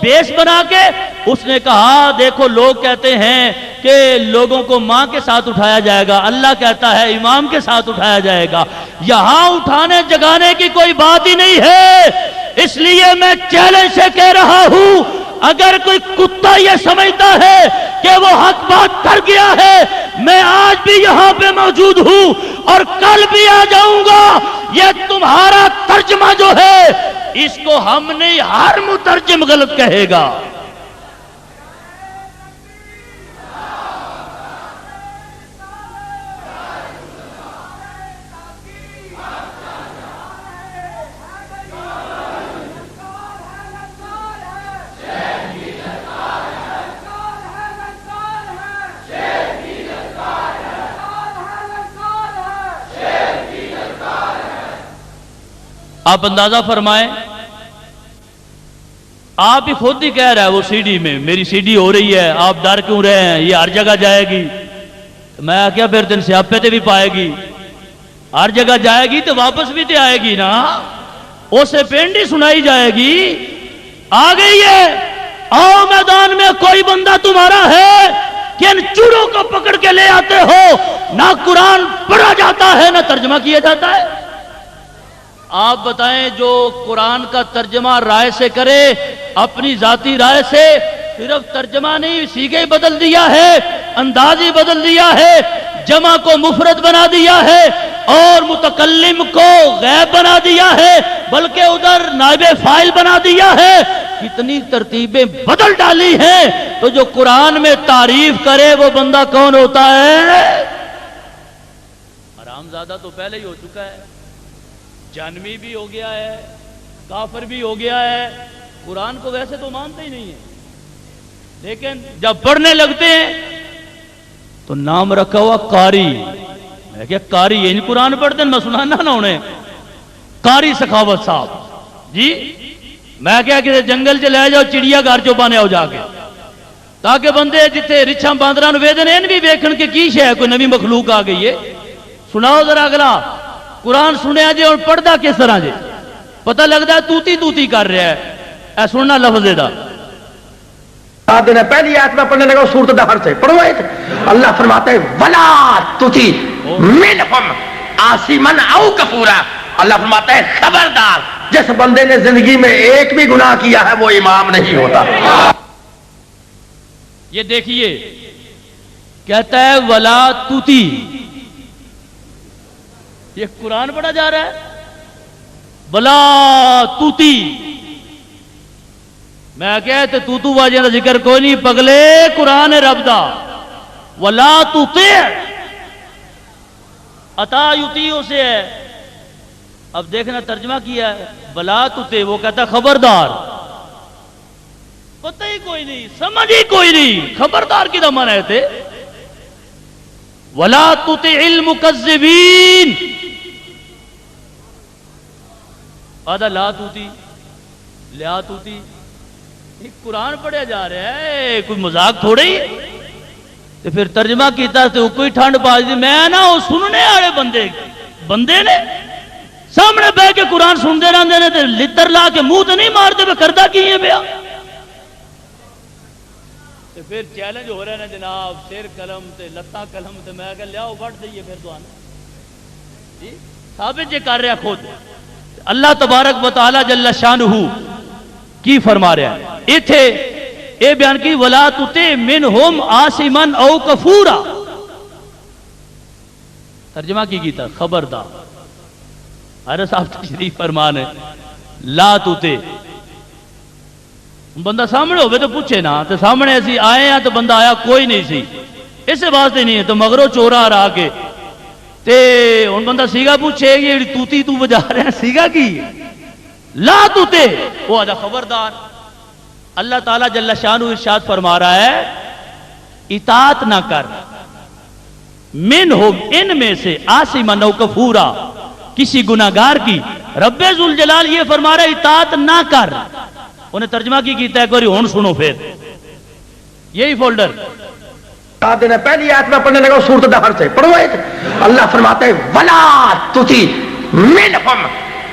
بیس بنا کے اس نے کہا دیکھو لوگ کہتے ہیں کہ لوگوں کو ماں کے ساتھ اٹھایا جائے گا، اللہ کہتا ہے امام کے ساتھ اٹھایا جائے گا، یہاں اٹھانے جگانے کی کوئی بات ہی نہیں ہے۔ اس لیے میں چیلنج سے کہہ رہا ہوں، اگر کوئی کتا یہ سمجھتا ہے کہ وہ حق بات کر گیا ہے، میں آج بھی یہاں پہ موجود ہوں اور کل بھی آ جاؤں گا۔ یہ تمہارا ترجمہ جو ہے اس کو ہم نہیں، ہر مترجم غلط کہے گا۔ آپ اندازہ فرمائیں، آپ ہی خود ہی کہہ رہا ہے وہ سی ڈی میں، میری سی ڈی ہو رہی ہے، آپ ڈر کیوں رہے ہیں، یہ ہر جگہ جائے گی۔ میں کیا پھر دن سیاپے تے بھی پائے گی، ہر جگہ جائے گی تو واپس بھی تے آئے گی نا، اسے پینڈ ہی سنائی جائے گی۔ آ گئی ہے، آؤ میدان میں، کوئی بندہ تمہارا ہے کہ ان چوڑوں کو پکڑ کے لے آتے ہو، نہ قرآن پڑھا جاتا ہے نہ ترجمہ کیا جاتا ہے۔ آپ بتائیں جو قرآن کا ترجمہ رائے سے کرے، اپنی ذاتی رائے سے، صرف ترجمہ نہیں، سیغے بدل دیا ہے، انداز ہی بدل دیا ہے، جمع کو مفرد بنا دیا ہے اور متکلم کو غیب بنا دیا ہے، بلکہ ادھر نائب فاعل بنا دیا ہے، کتنی ترتیبیں بدل ڈالی ہیں۔ تو جو قرآن میں تعریف کرے وہ بندہ کون ہوتا ہے؟ حرامزادہ تو پہلے ہی ہو چکا ہے، جانوی بھی ہو گیا ہے، کافر بھی ہو گیا ہے، قرآن کو ویسے تو مانتے ہی نہیں ہے، لیکن جب پڑھنے لگتے ہیں تو نام رکھا ہوا قاری۔ میں کیا قاری یہ نہیں قرآن پڑھتے ہیں، میں سنانا نہ انہیں، قاری سخاوت صاحب جی، میں کیا کہ جنگل چ لے جاؤ، چڑیا گھر چوپانے آؤ جا کے، تاکہ بندے جتنے رچھاں باندران ویدن ان بھی ویکھن کے کی شے کوئی نوی مخلوق آ گئی ہے۔ سناؤ ذرا اگلا قرآن سنیا جی اور پڑھدا کس طرح جی، پتہ لگتا ہے توتی توتی کر رہا ہے، اے سننا لفظ دا۔ پہلی آیت میں پڑھنے لگا سورۃ دہر سے، پڑھو اللہ فرماتا ہے ولا تطیع منہم عاصما او کفورا، اللہ فرماتا ہے خبردار جس بندے نے زندگی میں ایک بھی گناہ کیا ہے وہ امام نہیں ہوتا۔ یہ دیکھیے کہتا ہے ولا تطیع، یہ قرآن پڑھا جا رہا ہے، ولا تطیع، میں کہتے تو واجہ دا ذکر کوئی نہیں، پگلے قرآن رب دا، ولا تطیع، عطا یطیع سے ہے۔ اب دیکھنا ترجمہ کیا ہے، ولا تطیع، وہ کہتا ہے خبردار، پتہ ہی کوئی نہیں، سمجھ ہی کوئی نہیں، خبردار کی دمان ہے تھے، ولا تطیع المکذبین، آدھا لا توتی لیا توتی، ایک قرآن پڑھیا جا رہا ہے، کوئی مذاق تھوڑے ہی، تو پھر ترجمہ کیتا تو کوئی ٹھنڈ پا دی، میں نا وہ سننے والے بندے نے سامنے بہ کے قرآن سنتے رہتے ہیں تو لتر لا کے منہ تو نہیں مارتے، میں کرتا کی ہے پیا، تو پھر چیلنج ہو رہا ہے جناب، سر قلم تے لتا قلم تے، میں کہ لیاؤ بڑھ دئیے پھر تو آنا جی، ثابت جے کر رہا خود۔ اللہ تبارک و تعالی جل شانہ کی فرما رہا ہے ایتھے اے بیان کی ولا تطع منہم عاصما او کفورا، ترجمہ کی گیتا خبردار، حضرت صاحب تشریف فرمان ہے لا تطع، بندہ سامنے ہوئے تو پوچھے نا، تو سامنے ایسی آئے ہیں تو بندہ آیا کوئی نہیں سی، اس واسطے نہیں ہے تو مغرو چورا رہا کے تے ان بندہ سیگا پوچھے یہ توتی تو بجا رہے ہیں سیگا کی لا تطع، وہ آجا خبردار۔ اللہ تعالیٰ جل شانہ ارشاد فرما رہا ہے اطاعت نہ کر، منہم ان میں سے عاصما او کفورا، کسی گناہگار کی، رب ذوالجلال یہ فرما رہا ہے اطاعت نہ کر، انہیں ترجمہ کی کیتا ہے کوئی ہون سنو پھر یہی فولڈر پہلی آیت میں پڑھنے لگا سورۃ دہر سے، پڑھو اللہ فرماتا ہے ولا تطیع منہم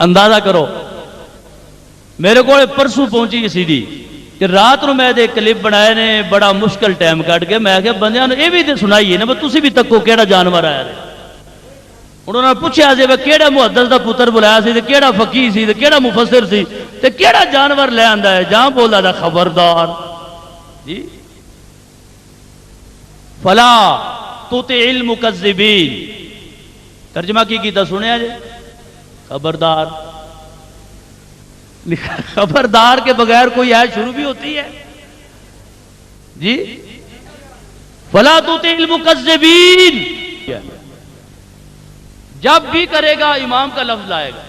اندازہ کرو میرے کو پرسوں پہنچی یہ سی ڈی کہ رات نو میں ایک کلپ بنائے نے بڑا مشکل ٹائم کٹ کے میں کہ بندیاں یہ بھی سنائیے نا تسی بھی تکو کیڑا جانور آیا رہے انہوں نے پوچھا سی کیڑا محدث دا پتر بلایا سی کیڑا فقیہ سی کیڑا مفسر سی تے کیڑا جانور لے آندا ہے جہاں بولا تھا خبردار جی فلا تطع المکذبین ترجمہ کی کیتا سنیا جی خبردار خبردار کے بغیر کوئی آیت شروع بھی ہوتی ہے جی فلا تطع المکذبین جب بھی کرے گا امام کا لفظ لائے گا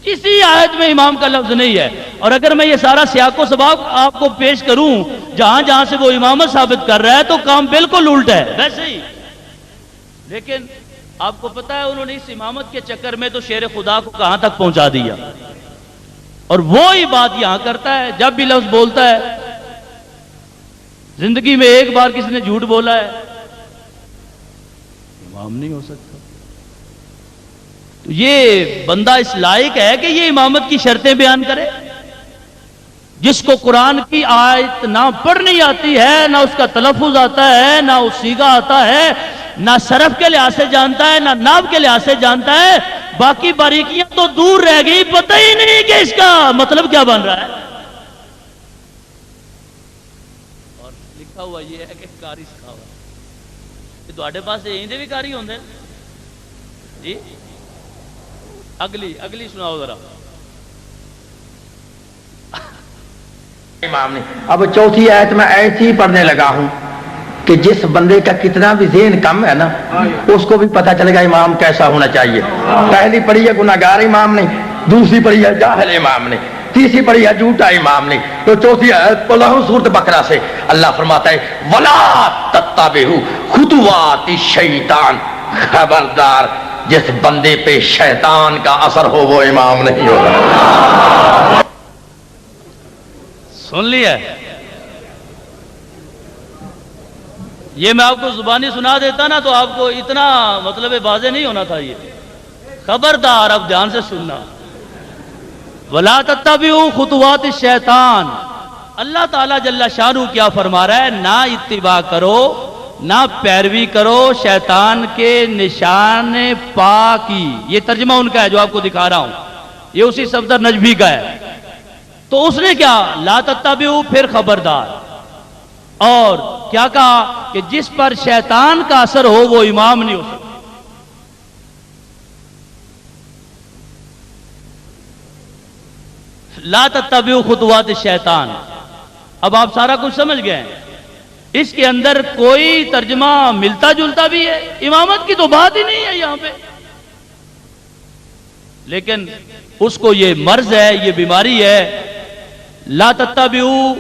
کسی آیت میں امام کا لفظ نہیں ہے اور اگر میں یہ سارا سیاق و سباق آپ کو پیش کروں جہاں جہاں سے وہ امامت ثابت کر رہا ہے تو کام بالکل الٹا ہے ویسے ہی لیکن آپ کو پتا ہے انہوں نے اس امامت کے چکر میں تو شیر خدا کو کہاں تک پہنچا دیا اور وہی بات یہاں کرتا ہے جب بھی لفظ بولتا ہے زندگی میں ایک بار کسی نے جھوٹ بولا ہے امام نہیں ہو سکتا تو یہ بندہ اس لائق ہے کہ یہ امامت کی شرطیں بیان کرے جس کو قرآن کی آیت نہ پڑھنی آتی ہے نہ اس کا تلفظ آتا ہے نہ اس سیغہ آتا ہے نہ صرف کے لحاظ سے جانتا ہے نہ نحو کے لحاظ سے جانتا ہے باقی باریکیاں تو دور رہ گئی پتہ ہی نہیں کہ اس کا مطلب کیا بن رہا ہے اور لکھا ہوا یہ ہے کہ کاری سکھا ہوا کہ تواڈے پاس ایندے بھی کاری ہوندے جی اگلی سناؤ ذرا امام نے اب چوتھی آیت میں ایسی پڑھنے لگا ہوں کہ جس بندے کا کتنا بھی ذہن کم ہے نا اس کو بھی پتہ چلے گا امام کیسا ہونا چاہیے پہلی پڑھی ہے گناہگار امام نے دوسری پڑھی ہے جاہل امام نے تیسری پڑھی ہے جھوٹا امام نے تو چوتھی آیت پڑھا ہوں سورۃ بقرہ سے اللہ فرماتا ہے وَلَا تَتَّبِعُوا خُطُوَاتِ الشَّیطان خبردار جس بندے پہ شیطان کا اثر ہو وہ امام نہیں ہوگا سن لیا یہ میں آپ کو زبانی سنا دیتا نا تو آپ کو اتنا مطلب واضح نہیں ہونا تھا یہ خبردار اب دھیان سے سننا وَلَا تَتَّبِعُوا خُطُوَاتِ الشَّیطان اللہ تعالیٰ جل شانہ کیا فرما رہا ہے نہ اتباع کرو نہ پیروی کرو شیطان کے نشان پا کی یہ ترجمہ ان کا ہے جو آپ کو دکھا رہا ہوں یہ اسی صفدر نجبی کا ہے تو اس نے کیا لا تتبعوا پھر خبردار اور کیا کہا کہ جس پر شیطان کا اثر ہو وہ امام نہیں ہو سکتا لا تتبعوا خطوات الشیطان اب آپ سارا کچھ سمجھ گئے ہیں اس کے اندر کوئی ترجمہ ملتا جلتا بھی ہے امامت کی تو بات ہی نہیں ہے یہاں پہ لیکن اس کو یہ مرض ہے یہ بیماری ہے لا تتبعوا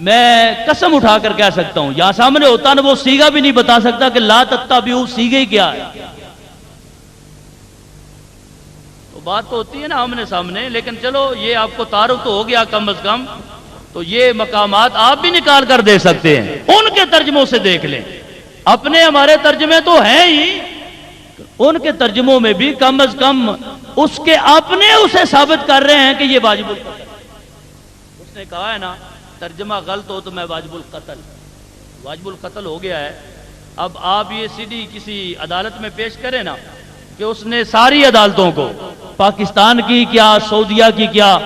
میں قسم اٹھا کر کہہ سکتا ہوں یہاں سامنے ہوتا نا وہ سیگا بھی نہیں بتا سکتا کہ لا تتبعوا سیگے کیا ہے تو بات تو ہوتی ہے نا آمنے سامنے لیکن چلو یہ آپ کو تعارف تو ہو گیا کم از کم تو یہ مقامات آپ بھی نکال کر دے سکتے ہیں ان کے ترجموں سے دیکھ لیں اپنے ہمارے ترجمے تو ہیں ہی ان کے ترجموں میں بھی کم از کم اس کے اپنے اسے ثابت کر رہے ہیں کہ یہ واجب القتل اس نے کہا ہے نا ترجمہ غلط ہو تو میں واجب القتل ہو گیا ہے اب آپ یہ سی ڈی کسی عدالت میں پیش کریں نا کہ اس نے ساری عدالتوں کو پاکستان کی کیا سعودیہ کی کیا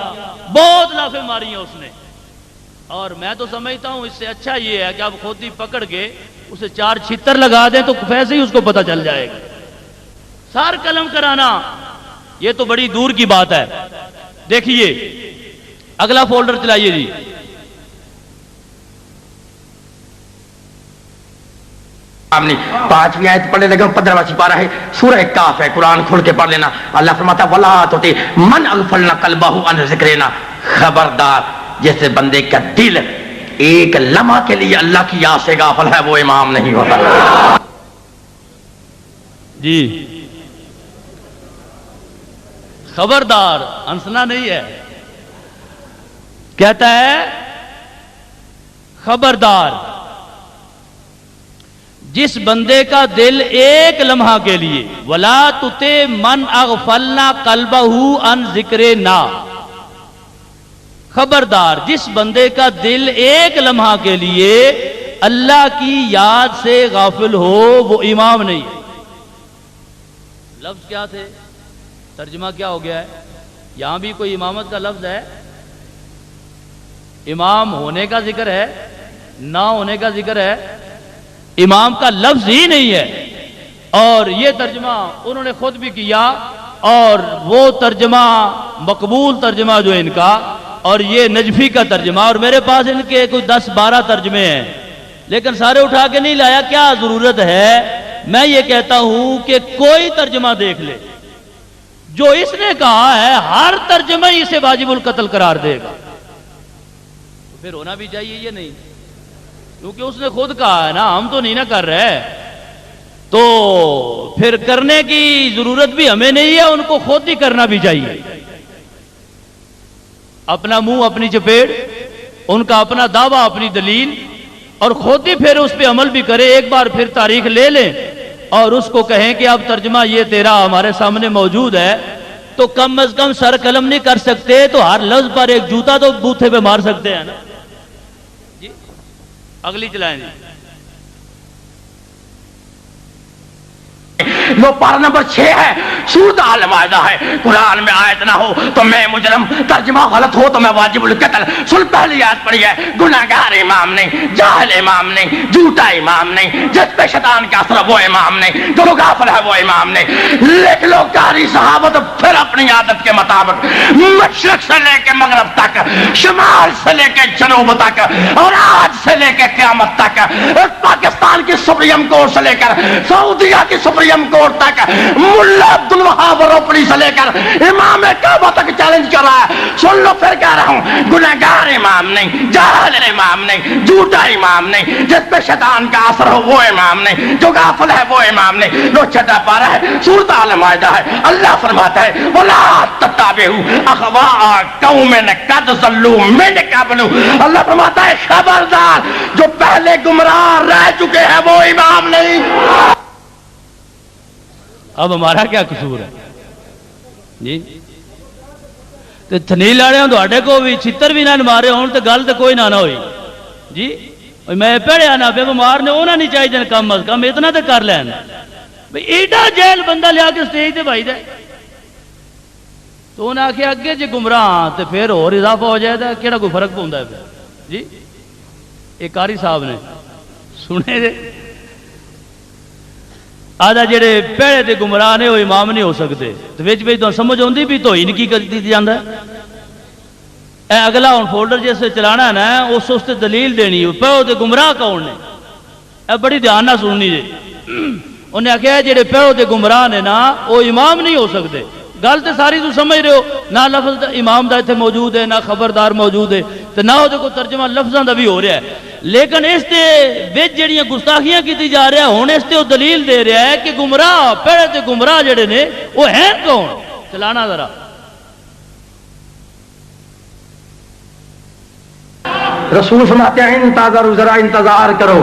بہت لافے ماری ہیں اس نے اور میں تو سمجھتا ہوں اس سے اچھا یہ ہے کہ آپ خود ہی پکڑ کے اسے 4 چھتر لگا دیں تو ویسے ہی اس کو پتہ چل جائے گا سار قلم کرانا یہ تو بڑی دور کی بات ہے دیکھیے اگلا فولڈر چلائیے جی پانچویں آیت پڑھنے لگا 15واں سپارہ ہے سورہ کاف ہے قرآن کھول کے پڑھ لینا اللہ فرماتا ولا تطع من اغفلنا قلبه عن ذکرنا خبردار جیسے بندے کا دل ایک لمحہ کے لیے اللہ کی یاد سے غافل ہے وہ امام نہیں ہوتا جی خبردار ہنسنا نہیں ہے کہتا ہے خبردار جس بندے کا دل ایک لمحہ کے لیے ولا تطع من اغفلنا قلبہ عن ذکرنا، خبردار جس بندے کا دل ایک لمحہ کے لیے اللہ کی یاد سے غافل ہو وہ امام نہیں ہے۔ لفظ کیا تھے؟ ترجمہ کیا ہو گیا ہے؟ یہاں بھی کوئی امامت کا لفظ ہے؟ امام ہونے کا ذکر ہے، نہ ہونے کا ذکر ہے، امام کا لفظ ہی نہیں ہے۔ اور یہ ترجمہ انہوں نے خود بھی کیا، اور وہ ترجمہ مقبول ترجمہ جو ان کا، اور یہ نجفی کا ترجمہ، اور میرے پاس ان کے کوئی 10-12 ترجمے ہیں، لیکن سارے اٹھا کے نہیں لایا۔ کیا ضرورت ہے؟ میں یہ کہتا ہوں کہ کوئی ترجمہ دیکھ لے، جو اس نے کہا ہے ہر ترجمہ ہی اسے واجب القتل قرار دے گا، تو پھر ہونا بھی چاہیے یہ نہیں، کیونکہ اس نے خود کہا ہے نا، ہم تو نہیں نہ کر رہے، تو پھر کرنے کی ضرورت بھی ہمیں نہیں ہے، ان کو خود ہی کرنا بھی چاہیے۔ اپنا منہ اپنی چپیڑ، ان کا اپنا دعویٰ اپنی دلیل، اور خود ہی پھر اس پہ عمل بھی کرے۔ ایک بار پھر تاریخ لے لیں اور اس کو کہیں کہ اب ترجمہ یہ تیرا ہمارے سامنے موجود ہے، تو کم از کم سر قلم نہیں کر سکتے تو ہر لفظ پر ایک جوتا تو بوتھے پہ مار سکتے ہیں نا جی۔ اگلی چلائیں جی۔ وہ پارہ نمبر 6 ہے، سورۃ المائدہ ہے۔ قرآن میں آیت نہ ہو تو میں مجرم، ترجمہ غلط ہو تو میں واجب القتل۔ سن پہلی آیت پڑھی ہے، گناہگار امام نہیں، جاہل امام نہیں، جھوٹا امام نہیں، جس پہ شیطان کا اثر وہ امام نہیں، جو غافل ہے وہ امام نہیں۔ لکھ لو قاری صحابت پھر اپنی عادت کے مطابق مشرق سے لے کے مغرب تک، شمال سے لے کے جنوب تک، اور آج سے لے کے قیامت تک، پاکستان کی سپریم کورٹ سے لے کر سعودیہ کی سپریم کورٹ تک، ملا عبد الوہاب روپڑی سے لے کر امام کعبہ تک چیلنج کر رہا ہے۔ سن لو پھر کہہ رہا ہوں، گناہگار امام نہیں، جاہل امام نہیں، جھوٹا امام نہیں، جس پہ شیطان کا اثر ہو وہ امام نہیں، جو غافل ہے وہ امام نہیں۔ لو چھٹا پارہ ہے، سورۃ المائدہ ہے۔ اللہ فرماتا ہے وَلَا تَتَّبِعُوا أَهْوَاءَ قَوْمٍ قَدْ ضَلُّوا مِنْ قَبْلُ۔ اللہ فرماتا ہے خبردار، جو پہلے گمراہ رہ چکے ہیں وہ امام نہیں۔ اب ہمارا کیا قصور ہے جی؟ تے تھنی لاڑے ہوں تو کو بھی چھتر بھی نہ مارے ہون تے گل تے کوئی نہ ہوئی جی۔ میں پڑھیا نہ بے بیمار نے ہونا نہیں چاہیے کم از کم اتنا تے کر لین بھئی ایڈا جیل بندہ لیا کے سٹیج تے بھائی دے، تو انہیں آخیا اگے جی گمراہ تے پھر اور اضافہ ہو جائے گا، کیڑا کوئی فرق پوندا ہے جی؟ ایک قاری صاحب نے سنے دے آدھا جڑے پہلے تے گمراہ نے وہ امام نہیں ہو سکتے، تو وچ وچ تو سمجھ آندی بھی تو ہی نہیں کی کر دی جاندا ہے۔ اے اگلا ہن فولڈر جیسے چلانا ہے نا، اس تے دلیل دینی ہے پہلے تے گمراہ کون نے، اے بڑی دھیان نہ سننی جی۔ انہیں آخیا جڑے پہلے تے گمراہ نے نا وہ امام نہیں ہو سکتے۔ گل تے ساری تو سمجھ رہے ہو، نہ لفظ امام دا اتنے موجود ہے، نہ خبردار موجود ہے، تو نہ وہ کوئی ترجمہ لفظاں دا بھی ہو رہا ہے، لیکن اس تے وچ جڑیاں گستاخیاں کیتی جا رہا ہن اس تے وہ دلیل دے رہا ہے کہ گمراہ پہلے تے گمراہ جڑے نے وہ ہیں کون؟ چلانا ذرا رسول فرماتے ہیں انتظار ذرا انتظار کرو،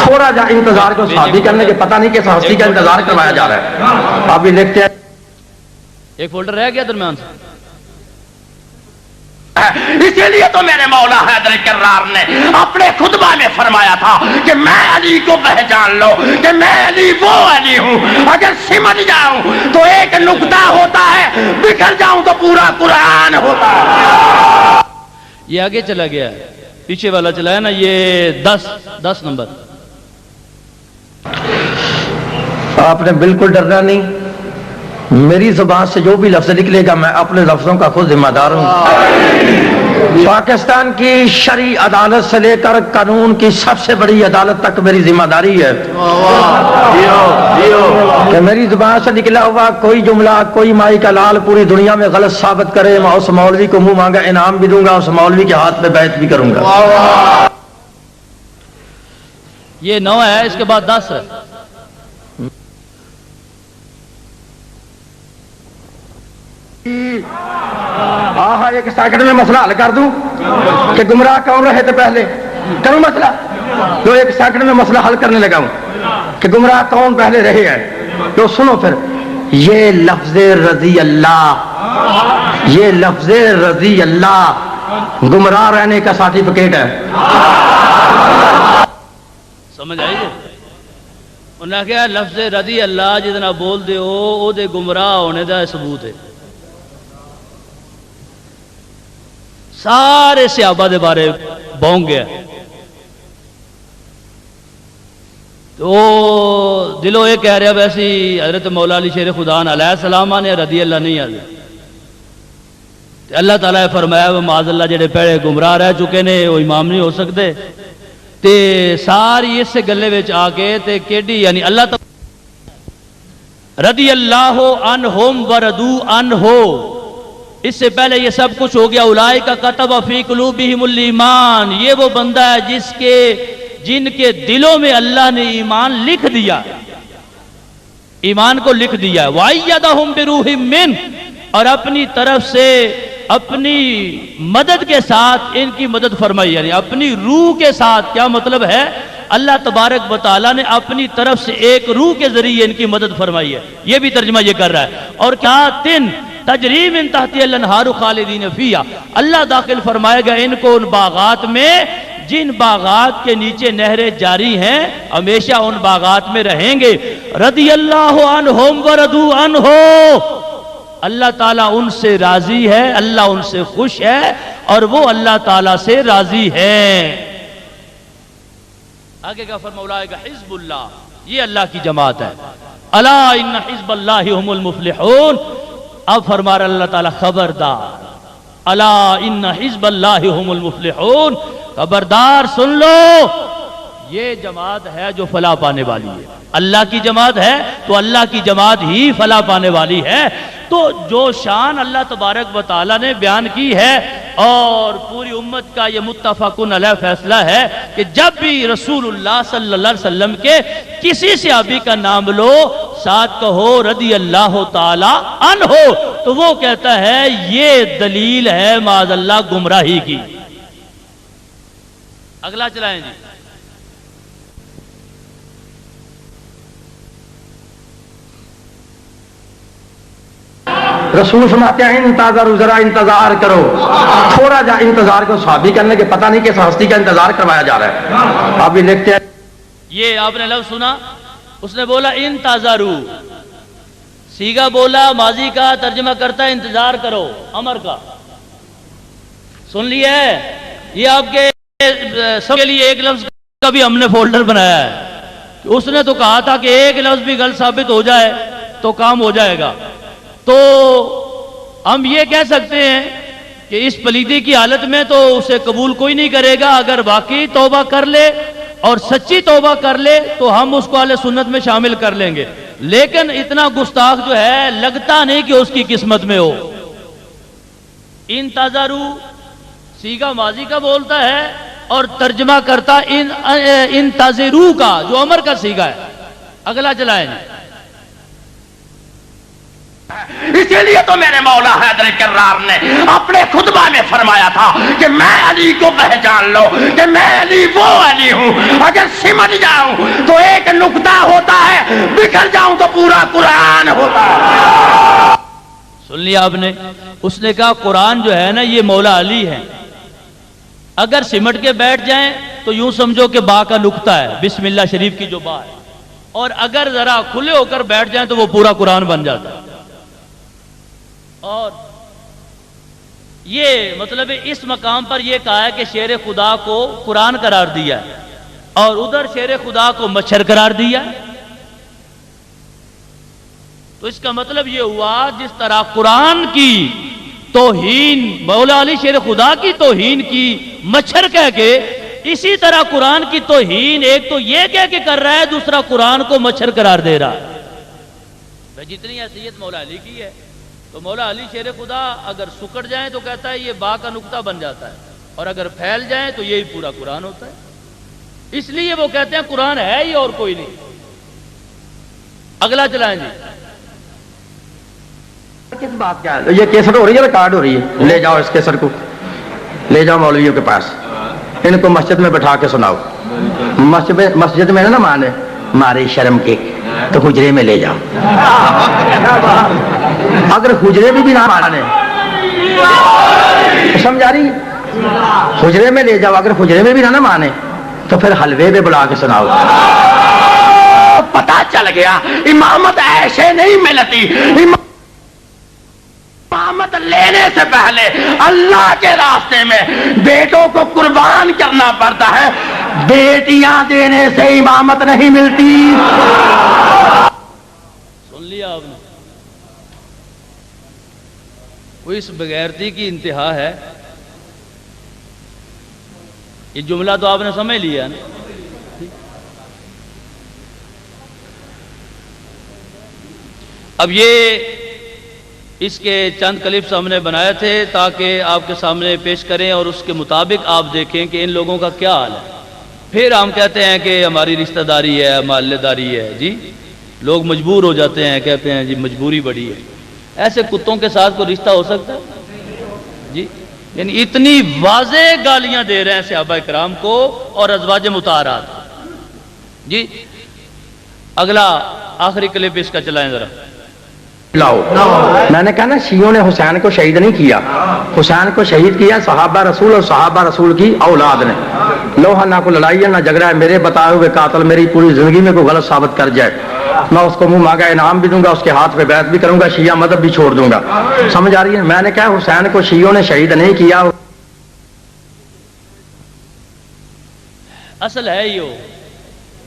تھوڑا جا انتظار کرو۔ شادی کرنے کے پتہ نہیں کس ہستی کا انتظار کروایا جا رہا ہے۔ آپ بھی لکھتے ہیں ایک فولڈر رہ گیا درمیان سے، اسی لیے تو میرے مولا حیدر کرار نے اپنے خطبہ میں فرمایا تھا کہ میں علی کو پہچان لو کہ میں علی وہ علی ہوں، اگر سمجھ جاؤں تو ایک نقطہ ہوتا ہے، بکھر جاؤں تو پورا قرآن ہوتا ہے۔ یہ آگے چلا گیا ہے، پیچھے والا چلا ہے نا، یہ 10 نمبر۔ آپ نے بالکل ڈرنا نہیں، میری زبان سے جو بھی لفظ نکلے گا میں اپنے لفظوں کا خود ذمہ دار ہوں۔ پاکستان کی شرعی عدالت سے لے کر قانون کی سب سے بڑی عدالت تک میری ذمہ داری ہے کہ میری زبان سے نکلا ہوا کوئی جملہ، کوئی مائی کا لال پوری دنیا میں غلط ثابت کرے، میں اس مولوی کو منہ مانگا انعام بھی دوں گا، اس مولوی کے ہاتھ پہ بیعت بھی کروں گا۔ یہ 9 ہے، اس کے بعد 10 ہے۔ ایک سیکنڈ میں مسئلہ حل کر دوں کہ گمراہ کون رہے تھے پہلے، کروں مسئلہ؟ تو ایک سیکنڈ میں مسئلہ حل کرنے لگا ہوں کہ گمراہ کون پہلے رہے ہیں. تو سنو پھر، یہ لفظ رضی اللہ، یہ لفظ رضی اللہ گمراہ رہنے کا سرٹیفکیٹ ہے. سمجھ آئی جی؟ انہیں کہا لفظ رضی اللہ جتنا بول دے او دے گمراہ ہونے دا ثبوت ہے. سارے صحابہ دے بارے بونگ گیا تو دلوں یہ کہہ رہا ویسی حضرت مولا علی شیر خدا علیہ السلام نے رضی اللہ نہیں آدھے. اللہ تعالیٰ نے فرمایا وہ معاذ اللہ جڑے پہلے گمراہ رہ چکے نے وہ امام نہیں ہو سکتے. تے ساری اس گلے وچ آ کے تے کیڈی یعنی اللہ رضی اللہ عنہم وردو عنہ، اس سے پہلے یہ سب کچھ ہو گیا. اولئک کتب فی قلوبہم الایمان، یہ وہ بندہ ہے جن کے دلوں میں اللہ نے ایمان لکھ دیا، ایمان کو لکھ دیا. وَأَيَّدَهُمْ بِرُوحٍ مِّنْهُ، اور اپنی طرف سے اپنی مدد کے ساتھ ان کی مدد فرمائی، یعنی اپنی روح کے ساتھ. کیا مطلب ہے؟ اللہ تبارک و تعالیٰ نے اپنی طرف سے ایک روح کے ذریعے ان کی مدد فرمائی ہے. یہ بھی ترجمہ یہ کر رہا ہے. اور کیا تجری من تحتی الانہار خالدین فیہا، اللہ داخل فرمائے گا ان کو ان باغات میں جن باغات کے نیچے نہریں جاری ہیں، ہمیشہ ان باغات میں رہیں گے. رضی اللہ عنہم وردو عنہ، اللہ تعالیٰ ان سے راضی ہے، اللہ ان سے خوش ہے اور وہ اللہ تعالیٰ سے راضی ہے. آگے کا فرمایا اولئک حزب اللہ، یہ اللہ کی جماعت ہے. الا ان حزب اللہ هم المفلحون، اب فرما رہا اللہ تعالیٰ خبردار، الا ان حزب اللہ هم المفلحون، خبردار سن لو یہ جماعت ہے جو فلاح پانے والی ہے. اللہ کی جماعت ہے تو اللہ کی جماعت ہی فلاح پانے والی ہے. تو جو شان اللہ تبارک و تعالیٰ نے بیان کی ہے اور پوری امت کا یہ متفقن علیہ فیصلہ ہے کہ جب بھی رسول اللہ صلی اللہ علیہ وسلم کے کسی صحابی کا نام لو ساتھ کہو رضی اللہ تعالی عنہ، تو وہ کہتا ہے یہ دلیل ہے معاذ اللہ گمراہی کی. اگلا چلائیں جی. رسول فرماتے ہیں انتظار، ذرا انتظار کرو، تھوڑا جا انتظار کرو. صحابی کرنے کے پتہ نہیں کس ہستی کا انتظار کروایا جا رہا ہے. آپ بھی لکھتے ہیں یہ آپ نے لفظ سنا، اس نے بولا انتظارو، سیگا بولا ماضی کا، ترجمہ کرتا ہے انتظار کرو امر کا. سن لیا ہے؟ یہ آپ کے سب کے لیے ایک لفظ کا بھی ہم نے فولڈر بنایا ہے. اس نے تو کہا تھا کہ ایک لفظ بھی غلط ثابت ہو جائے تو کام ہو جائے گا. تو ہم یہ کہہ سکتے ہیں کہ اس پلیدی کی حالت میں تو اسے قبول کوئی نہیں کرے گا. اگر واقعی توبہ کر لے اور سچی توبہ کر لے تو ہم اس کو اہل سنت میں شامل کر لیں گے. لیکن اتنا گستاخ جو ہے لگتا نہیں کہ اس کی قسمت میں ہو. انتظارو سیگا ماضی کا بولتا ہے اور ترجمہ کرتا انتظرو کا جو امر کا سیگا ہے. اگلا چلائیں. اسی لیے تو میرے مولا حیدر کرار نے اپنے خطبہ میں فرمایا تھا کہ میں علی کو پہچان لو کہ میں علی وہ علی ہوں. اگر سمجھ جاؤں تو ایک نقطہ ہوتا ہے، بکھر جاؤں تو پورا قرآن ہوتا ہے. سن لیا آپ نے؟ اس نے کہا قرآن جو ہے نا یہ مولا علی ہے. اگر سمٹ کے بیٹھ جائیں تو یوں سمجھو کہ با کا نقطہ ہے، بسم اللہ شریف کی جو با ہے، اور اگر ذرا کھلے ہو کر بیٹھ جائیں تو وہ پورا قرآن بن جاتا ہے. اور یہ مطلب اس مقام پر یہ کہا ہے کہ شیر خدا کو قرآن قرار دیا ہے اور ادھر شیر خدا کو مچھر قرار دیا ہے. تو اس کا مطلب یہ ہوا جس طرح قرآن کی توہین مولا علی شیر خدا کی توہین کی مچھر کہہ کے، اسی طرح قرآن کی توہین ایک تو یہ کہہ کے کر رہا ہے، دوسرا قرآن کو مچھر قرار دے رہا ہے. جتنی حیثیت مولا علی کی ہے تو مولا علی شیر خدا اگر سکڑ جائیں تو کہتا ہے یہ با کا نقطہ بن جاتا ہے، اور اگر پھیل جائیں تو یہی پورا قرآن ہوتا ہے. اس لیے وہ کہتے ہیں قرآن ہے ہی اور کوئی نہیں. اگلا چلائیں جی. کس بات کیا ہے؟ یہ کیسٹ ہو رہی ہے، ریکارڈ ہو رہی ہے. لے جاؤ اس کیسٹ کو، لے جاؤ مولویوں کے پاس، ان کو مسجد میں بٹھا کے سناؤ. مسجد میں نہ مانے مارے شرم کے تو حجرے میں لے جاؤ. اگر حجرے میں بھی نہ مانے سمجھا رہی, حجرے میں لے جاؤ, اگر حجرے میں بھی نہ مانے تو پھر حلوے میں بلا کے سناؤ. پتا چل گیا امامت ایسے نہیں ملتی, امامت لینے سے پہلے اللہ کے راستے میں بیٹوں کو قربان کرنا پڑتا ہے, بیٹیاں دینے سے امامت نہیں ملتی. سن لیا آپ نے, وہ اس بغیرتی کی انتہا ہے. یہ جملہ تو آپ نے سمجھ لیا نا. اب یہ اس کے چند کلپس ہم نے بنائے تھے تاکہ آپ کے سامنے پیش کریں اور اس کے مطابق آپ دیکھیں کہ ان لوگوں کا کیا حال ہے. پھر ہم کہتے ہیں کہ ہماری رشتہ داری ہے, محلے داری ہے. جی لوگ مجبور ہو جاتے ہیں, کہتے ہیں جی مجبوری بڑی ہے. ایسے کتوں کے ساتھ کوئی رشتہ ہو سکتا ہے جی؟ یعنی اتنی واضح گالیاں دے رہے ہیں صحابہ کرام کو اور ازواج مطہرات. جی اگلا آخری کلپ اس کا چلائیں ذرا. لاؤ, میں نے کہا نا شیعوں نے حسین کو شہید نہیں کیا, حسین کو شہید کیا صحابہ رسول اور صحابہ رسول کی اولاد نے. لوہا نہ کو لڑائی ہے نہ جھگڑا ہے, میرے بتائے ہوئے قاتل میری پوری زندگی میں کوئی غلط ثابت کر جائے میں اس کو منہ مانگا انعام بھی دوں گا, اس کے ہاتھ پہ بیعت بھی کروں گا, شیعہ مذہب بھی چھوڑ دوں گا. سمجھ آ رہی ہے؟ میں نے کہا حسین کو شیعوں نے شہید نہیں کیا. اصل ہے یہ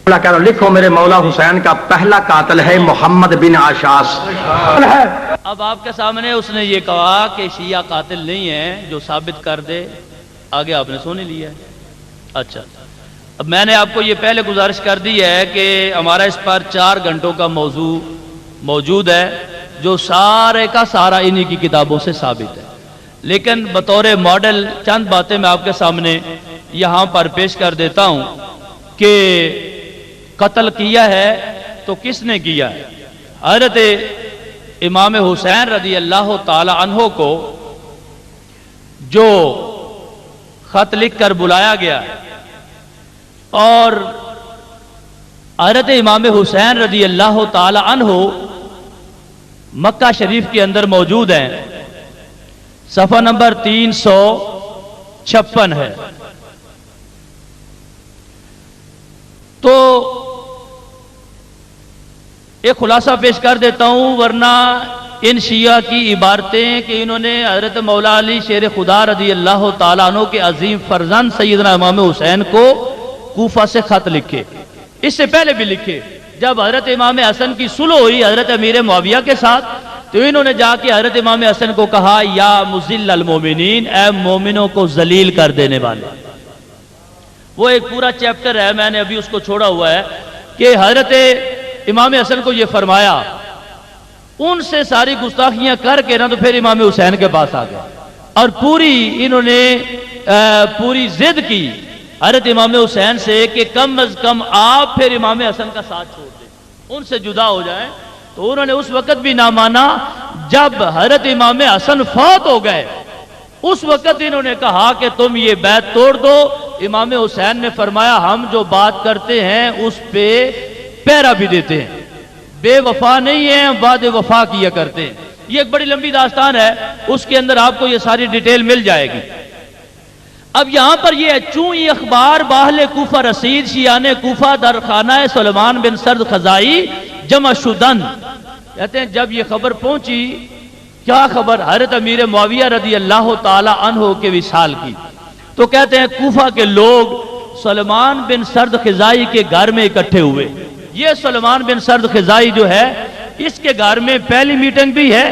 کہہ رہا لکھو میرے مولا حسین کا پہلا قاتل ہے محمد بن عاشاس. اب آپ کے سامنے اس نے یہ کہا کہ شیعہ قاتل نہیں ہے, جو ثابت کر دے. آگے آپ نے سن لیا. اچھا, اب میں نے آپ کو یہ پہلے گزارش کر دی ہے کہ ہمارا اس پر 4 گھنٹوں کا موضوع موجود ہے جو سارے کا سارا انہی کی کتابوں سے ثابت ہے. لیکن بطور ماڈل چند باتیں میں آپ کے سامنے یہاں پر پیش کر دیتا ہوں کہ قتل کیا ہے تو کس نے کیا ہے. حضرت امام حسین رضی اللہ تعالی عنہ کو جو خط لکھ کر بلایا گیا اور حضرت امام حسین رضی اللہ تعالی عنہ مکہ شریف کے اندر موجود ہیں. صفحہ نمبر 356 ہے. تو ایک خلاصہ پیش کر دیتا ہوں, ورنہ ان شیعہ کی عبارتیں کہ انہوں نے حضرت مولا علی شیر خدا رضی اللہ تعالیٰ عنہ کے عظیم فرزند سیدنا امام حسین کو کوفہ سے خط لکھے, اس سے پہلے بھی لکھے. جب حضرت امام حسن کی صلح ہوئی حضرت امیر معاویہ کے ساتھ تو انہوں نے جا کے حضرت امام حسن کو کہا یا مذل المومنین, اے مومنوں کو ذلیل کر دینے والے. وہ ایک پورا چیپٹر ہے, میں نے ابھی اس کو چھوڑا ہوا ہے کہ حضرت امام حسن کو یہ فرمایا. ان سے ساری گستاخیاں کر کے نا تو پھر امام حسین کے پاس آ گئے اور پوری انہوں نے پوری ضد کی حضرت امام حسین سے کہ کم از کم آپ پھر امام حسن کا ساتھ چھوڑ دیں, ان سے جدا ہو جائیں. تو انہوں نے اس وقت بھی نہ مانا. جب حضرت امام حسن فوت ہو گئے اس وقت انہوں نے کہا کہ تم یہ بیعت توڑ دو. امام حسین نے فرمایا ہم جو بات کرتے ہیں اس پہ پیرا بھی دیتے ہیں, بے وفا نہیں ہیں, ہم وعدے وفا کیا کرتے ہیں. یہ ایک بڑی لمبی داستان ہے, اس کے اندر آپ کو یہ ساری ڈیٹیل مل جائے گی. اب یہاں پر یہ چوں یہ اخبار باہل کوفہ رسید شیعان کوفہ در خانہ سلیمان بن سرد خزائی جمع شدن. کہتے ہیں جب یہ خبر پہنچی, کیا خبر, حضرت امیر معاویہ رضی اللہ تعالی عنہ کے وصال کی, تو کہتے ہیں کوفہ کے لوگ سلیمان بن سرد خزائی کے گھر میں اکٹھے ہوئے. یہ سلیمان بن سرد خزائی جو ہے اس کے گھر میں پہلی میٹنگ بھی ہے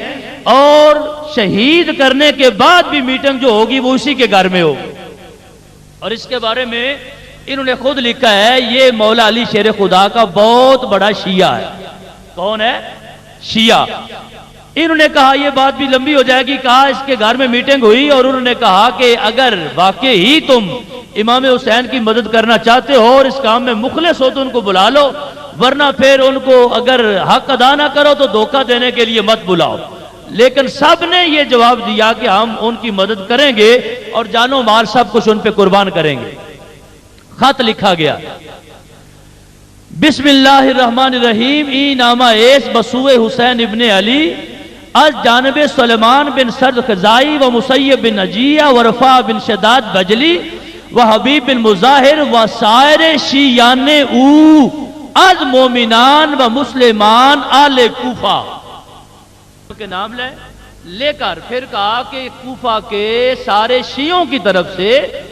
اور شہید کرنے کے بعد بھی میٹنگ جو ہوگی وہ اسی کے گھر میں ہوگی. اور اس کے بارے میں انہوں نے خود لکھا ہے یہ مولا علی شیر خدا کا بہت بڑا شیعہ ہے. کون ہے؟ شیعہ. انہوں نے کہا یہ بات بھی لمبی ہو جائے گی, کہا اس کے گھر میں میٹنگ ہوئی اور انہوں نے کہا کہ اگر واقعی ہی تم امام حسین کی مدد کرنا چاہتے ہو اور اس کام میں مخلص ہو تو ان کو بلا لو, ورنہ پھر ان کو اگر حق ادا نہ کرو تو دھوکہ دینے کے لیے مت بلاؤ. لیکن سب نے یہ جواب دیا کہ ہم ان کی مدد کریں گے اور جان و مال سب کچھ ان پہ قربان کریں گے. خط لکھا گیا، بسم اللہ الرحمن الرحیم، ای نامہ ایس بسوء حسین ابن علی از جانب سلیمان بن سرد خزائی و مسیب بن نجیہ و رفاع بن شداد بجلی و حبیب بن مظاہر و سائر شیعان او از مومنان و مسلمان آل کوفہ کے نام لے کر پھر کہا کہ کوفہ کے سارے شیعوں کی طرف سے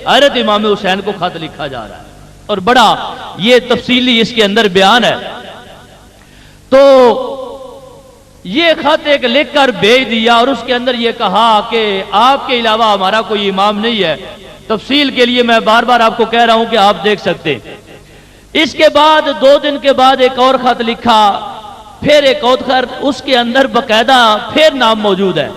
حضرت امام حسین کو خط لکھا جا رہا ہے، اور بڑا یہ تفصیلی اس کے اندر بیان ہے۔ تو یہ خط ایک لکھ کر بھیج دیا اور اس کے اندر یہ کہا کہ آپ کے علاوہ ہمارا کوئی امام نہیں ہے۔ تفصیل کے لیے میں بار بار آپ کو کہہ رہا ہوں کہ آپ دیکھ سکتے ہیں۔ اس کے بعد 2 دن کے بعد ایک اور خط لکھا، پھر ایک اور خط، اس کے اندر باقاعدہ پھر نام موجود ہے۔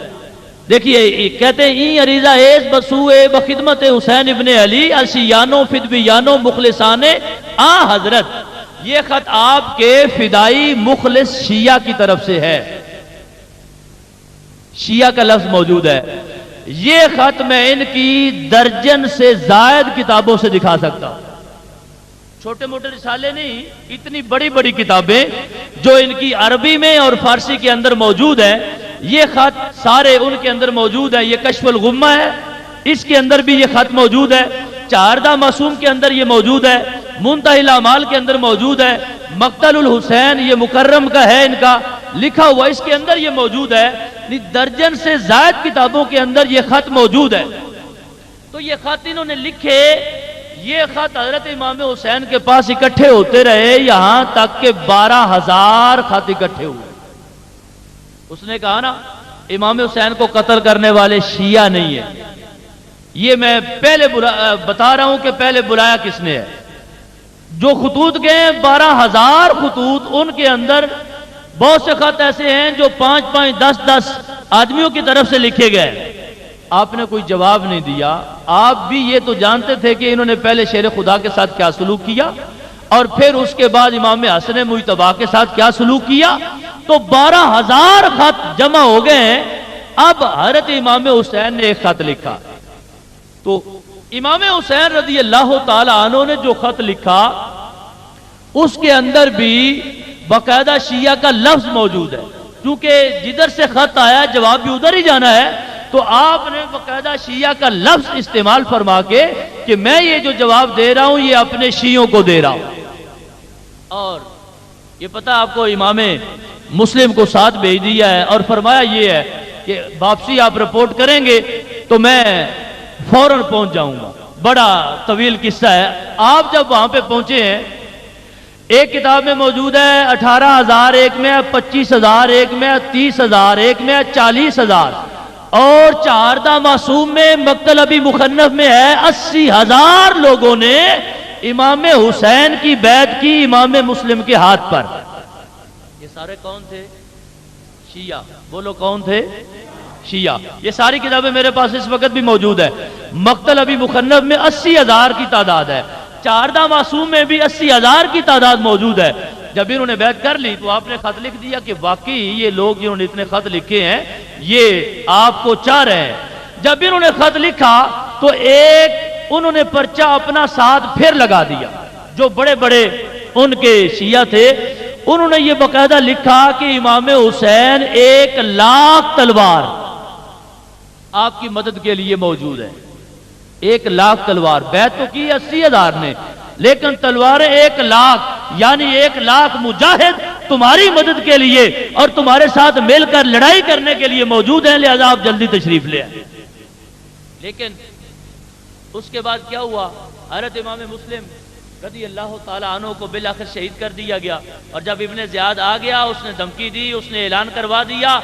دیکھیے کہتے ہیں این عریضہ ایس بسوئے بخدمت حسین ابن علی الشیانو فدویانو مخلصان آ حضرت، یہ خط آپ کے فدائی مخلص شیعہ کی طرف سے ہے، شیعہ کا لفظ موجود ہے۔ یہ خط میں ان کی درجن سے زائد کتابوں سے دکھا سکتا ہوں، چھوٹے موٹے رسالے نہیں، اتنی بڑی بڑی کتابیں جو ان کی عربی میں اور فارسی کے اندر موجود ہیں، یہ خط سارے ان کے اندر موجود ہے۔ یہ کشف الغمہ ہے، اس کے اندر بھی یہ خط موجود ہے، چاردہ معصوم کے اندر یہ موجود ہے، منتہی الاعمال کے اندر موجود ہے، مقتل الحسین یہ مکرم کا ہے ان کا لکھا ہوا، اس کے اندر یہ موجود ہے۔ درجن سے زائد کتابوں کے اندر یہ خط موجود ہے۔ تو یہ خط انہوں نے لکھے، یہ خط حضرت امام حسین کے پاس اکٹھے ہوتے رہے، یہاں تک کہ 12,000 خط اکٹھے ہوئے۔ اس نے کہا نا امام حسین کو قتل کرنے والے شیعہ نہیں ہیں، یہ میں پہلے بتا رہا ہوں کہ پہلے بلایا کس نے ہے۔ جو خطوط گئے 12,000 خطوط، ان کے اندر بہت سے خط ایسے ہیں جو 5-5 10-10 آدمیوں کی طرف سے لکھے گئے، آپ نے کوئی جواب نہیں دیا۔ آپ بھی یہ تو جانتے تھے کہ انہوں نے پہلے شیر خدا کے ساتھ کیا سلوک کیا اور پھر اس کے بعد امام حسن مجتبی کے ساتھ کیا سلوک کیا۔ تو 12,000 خط جمع ہو گئے ہیں۔ اب حضرت امام حسین نے ایک خط لکھا، تو امام حسین رضی اللہ تعالی عنہ نے جو خط لکھا اس کے اندر بھی باقاعدہ شیعہ کا لفظ موجود ہے، کیونکہ جدھر سے خط آیا جواب بھی ادھر ہی جانا ہے، تو آپ نے باقاعدہ شیعہ کا لفظ استعمال فرما کے کہ میں یہ جو جواب دے رہا ہوں یہ اپنے شیعوں کو دے رہا ہوں۔ اور یہ پتہ آپ کو امام مسلم کو ساتھ بھیج دیا ہے اور فرمایا یہ ہے کہ واپسی آپ رپورٹ کریں گے تو میں فوراً پہنچ جاؤں گا۔ بڑا طویل قصہ ہے۔ آپ جب وہاں پہ پہنچے ہیں، ایک کتاب میں موجود ہے 18,000، ایک میں 25,000، ایک میں 30,000، ایک میں 40,000، اور چاردہ معصوم میں مقتل ابی مخنف میں ہے 80,000 لوگوں نے امام حسین کی بیعت کی امام مسلم کے ہاتھ پر۔ یہ سارے کون تھے؟ شیعہ۔ بولو کون تھے؟ شیعہ۔ یہ ساری کتابیں میرے پاس اس وقت بھی موجود ہے۔ مقتل ابی مخنف میں 80,000 کی تعداد ہے، چاردہ معصوم میں بھی 80,000 کی تعداد موجود ہے۔ جب انہوں نے بیعت کر لی تو آپ نے خط لکھ دیا کہ واقعی یہ لوگ جنہوں نے اتنے خط لکھے ہیں یہ آپ کو چاہ رہے ہیں۔ جب انہوں نے خط لکھا تو ایک انہوں نے پرچہ اپنا ساتھ پھر لگا دیا، جو بڑے بڑے ان کے شیعہ تھے، انہوں نے یہ باقاعدہ لکھا کہ امام حسین 1,00,000 تلوار آپ کی مدد کے لیے موجود ہے۔ 1,00,000 تلوار، بیعت تو کی 80,000 نے، لیکن تلواریں 1,00,000، یعنی 1,00,000 مجاہد تمہاری مدد کے لیے اور تمہارے ساتھ مل کر لڑائی کرنے کے لیے موجود ہیں، لہذا آپ جلدی تشریف لے آئیں۔ لیکن اس کے بعد کیا ہوا؟ حضرت امام مسلم رضی اللہ تعالیٰ عنہ کو بالآخر شہید کر دیا گیا، اور جب ابن زیاد آ گیا اس نے دھمکی دی، اس نے اعلان کروا دیا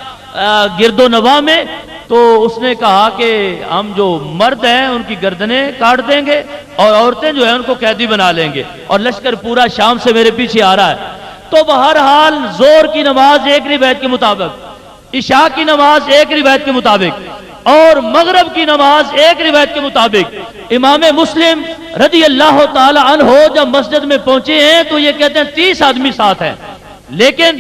گرد و نواح میں، تو اس نے کہا کہ ہم جو مرد ہیں ان کی گردنیں کاٹ دیں گے اور عورتیں جو ہیں ان کو قیدی بنا لیں گے، اور لشکر پورا شام سے میرے پیچھے آ رہا ہے۔ تو بہرحال زور کی نماز ایک روایت کے مطابق، عشاء کی نماز ایک روایت کے مطابق، اور مغرب کی نماز ایک روایت کے مطابق امام مسلم رضی اللہ تعالی عنہ جب مسجد میں پہنچے ہیں تو یہ کہتے ہیں 30 آدمی ساتھ ہیں، لیکن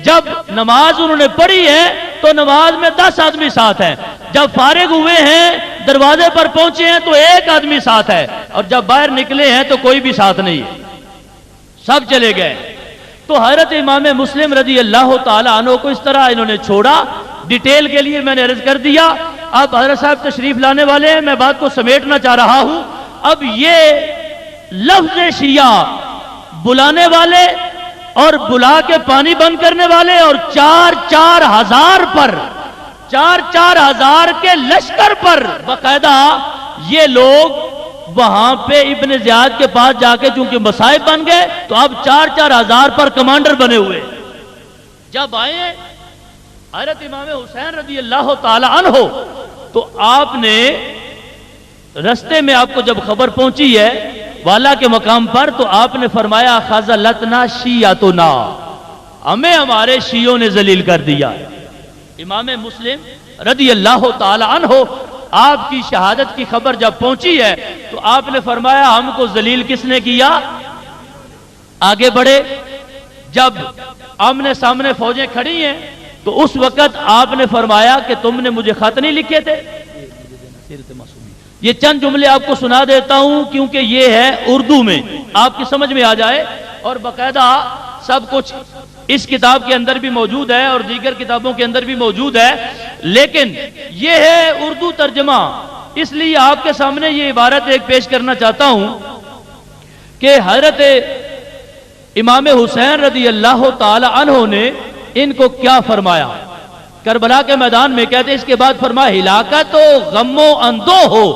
جب نماز انہوں نے پڑھی ہے تو نماز میں 10 آدمی ساتھ ہیں۔ جب فارغ ہوئے ہیں دروازے پر پہنچے ہیں تو ایک آدمی ساتھ ہے، اور جب باہر نکلے ہیں تو کوئی بھی ساتھ نہیں ہے، سب چلے گئے۔ تو حضرت امام مسلم رضی اللہ تعالی عنہ کو اس طرح انہوں نے چھوڑا۔ ڈیٹیل کے لیے میں نے عرض کر دیا، اب حضرت صاحب تشریف لانے والے ہیں، میں بات کو سمیٹنا چاہ رہا ہوں۔ اب یہ لفظ شیعہ بلانے والے اور بلا کے پانی بند کرنے والے اور 4,000 پر 4,000 کے لشکر پر باقاعدہ یہ لوگ وہاں پہ ابن زیاد کے پاس جا کے چونکہ مصائب بن گئے تو اب 4,000 پر کمانڈر بنے ہوئے۔ جب آئے حضرت امام حسین رضی اللہ تعالی عنہ تو آپ نے رستے میں آپ کو جب خبر پہنچی ہے والا کے مقام پر تو آپ نے فرمایا خذلتنا شیعتنا، ہمیں ہمارے شیعوں نے ذلیل کر دیا۔ امام مسلم رضی اللہ تعالی عنہ آپ کی شہادت کی خبر جب پہنچی ہے تو آپ نے فرمایا ہم کو ذلیل کس نے کیا؟ آگے بڑھے، جب آمنے سامنے فوجیں کھڑی ہیں تو اس وقت آپ نے فرمایا کہ تم نے مجھے خط نہیں لکھے تھے؟ یہ چند جملے آپ کو سنا دیتا ہوں کیونکہ یہ ہے اردو میں، آپ کی سمجھ میں آ جائے، اور باقاعدہ سب کچھ اس کتاب کے اندر بھی موجود ہے اور دیگر کتابوں کے اندر بھی موجود ہے، لیکن یہ ہے اردو ترجمہ، اس لیے آپ کے سامنے یہ عبارت ایک پیش کرنا چاہتا ہوں کہ حضرت امام حسین رضی اللہ تعالی عنہ نے ان کو کیا فرمایا۔ کربلا کے میدان میں کہتے اس کے بعد فرمایا ہلاکت و غم و اندو ہو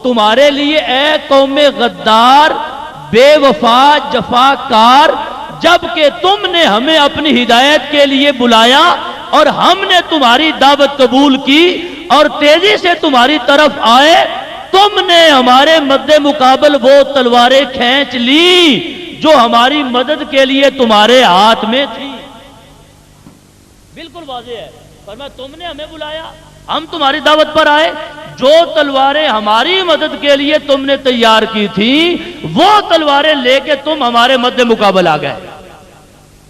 تمہارے لیے اے قوم غدار بے وفا جفاکار، جبکہ تم نے ہمیں اپنی ہدایت کے لیے بلایا اور ہم نے تمہاری دعوت قبول کی اور تیزی سے تمہاری طرف آئے، تم نے ہمارے مد مقابل وہ تلواریں کھینچ لی جو ہماری مدد کے لیے تمہارے ہاتھ میں تھی۔ بالکل واضح ہے، فرمایا تم نے ہمیں بلایا، ہم تمہاری دعوت پر آئے، جو تلواریں ہماری مدد کے لیے تم نے تیار کی تھی وہ تلواریں لے کے تم ہمارے مد مقابل آ گئے۔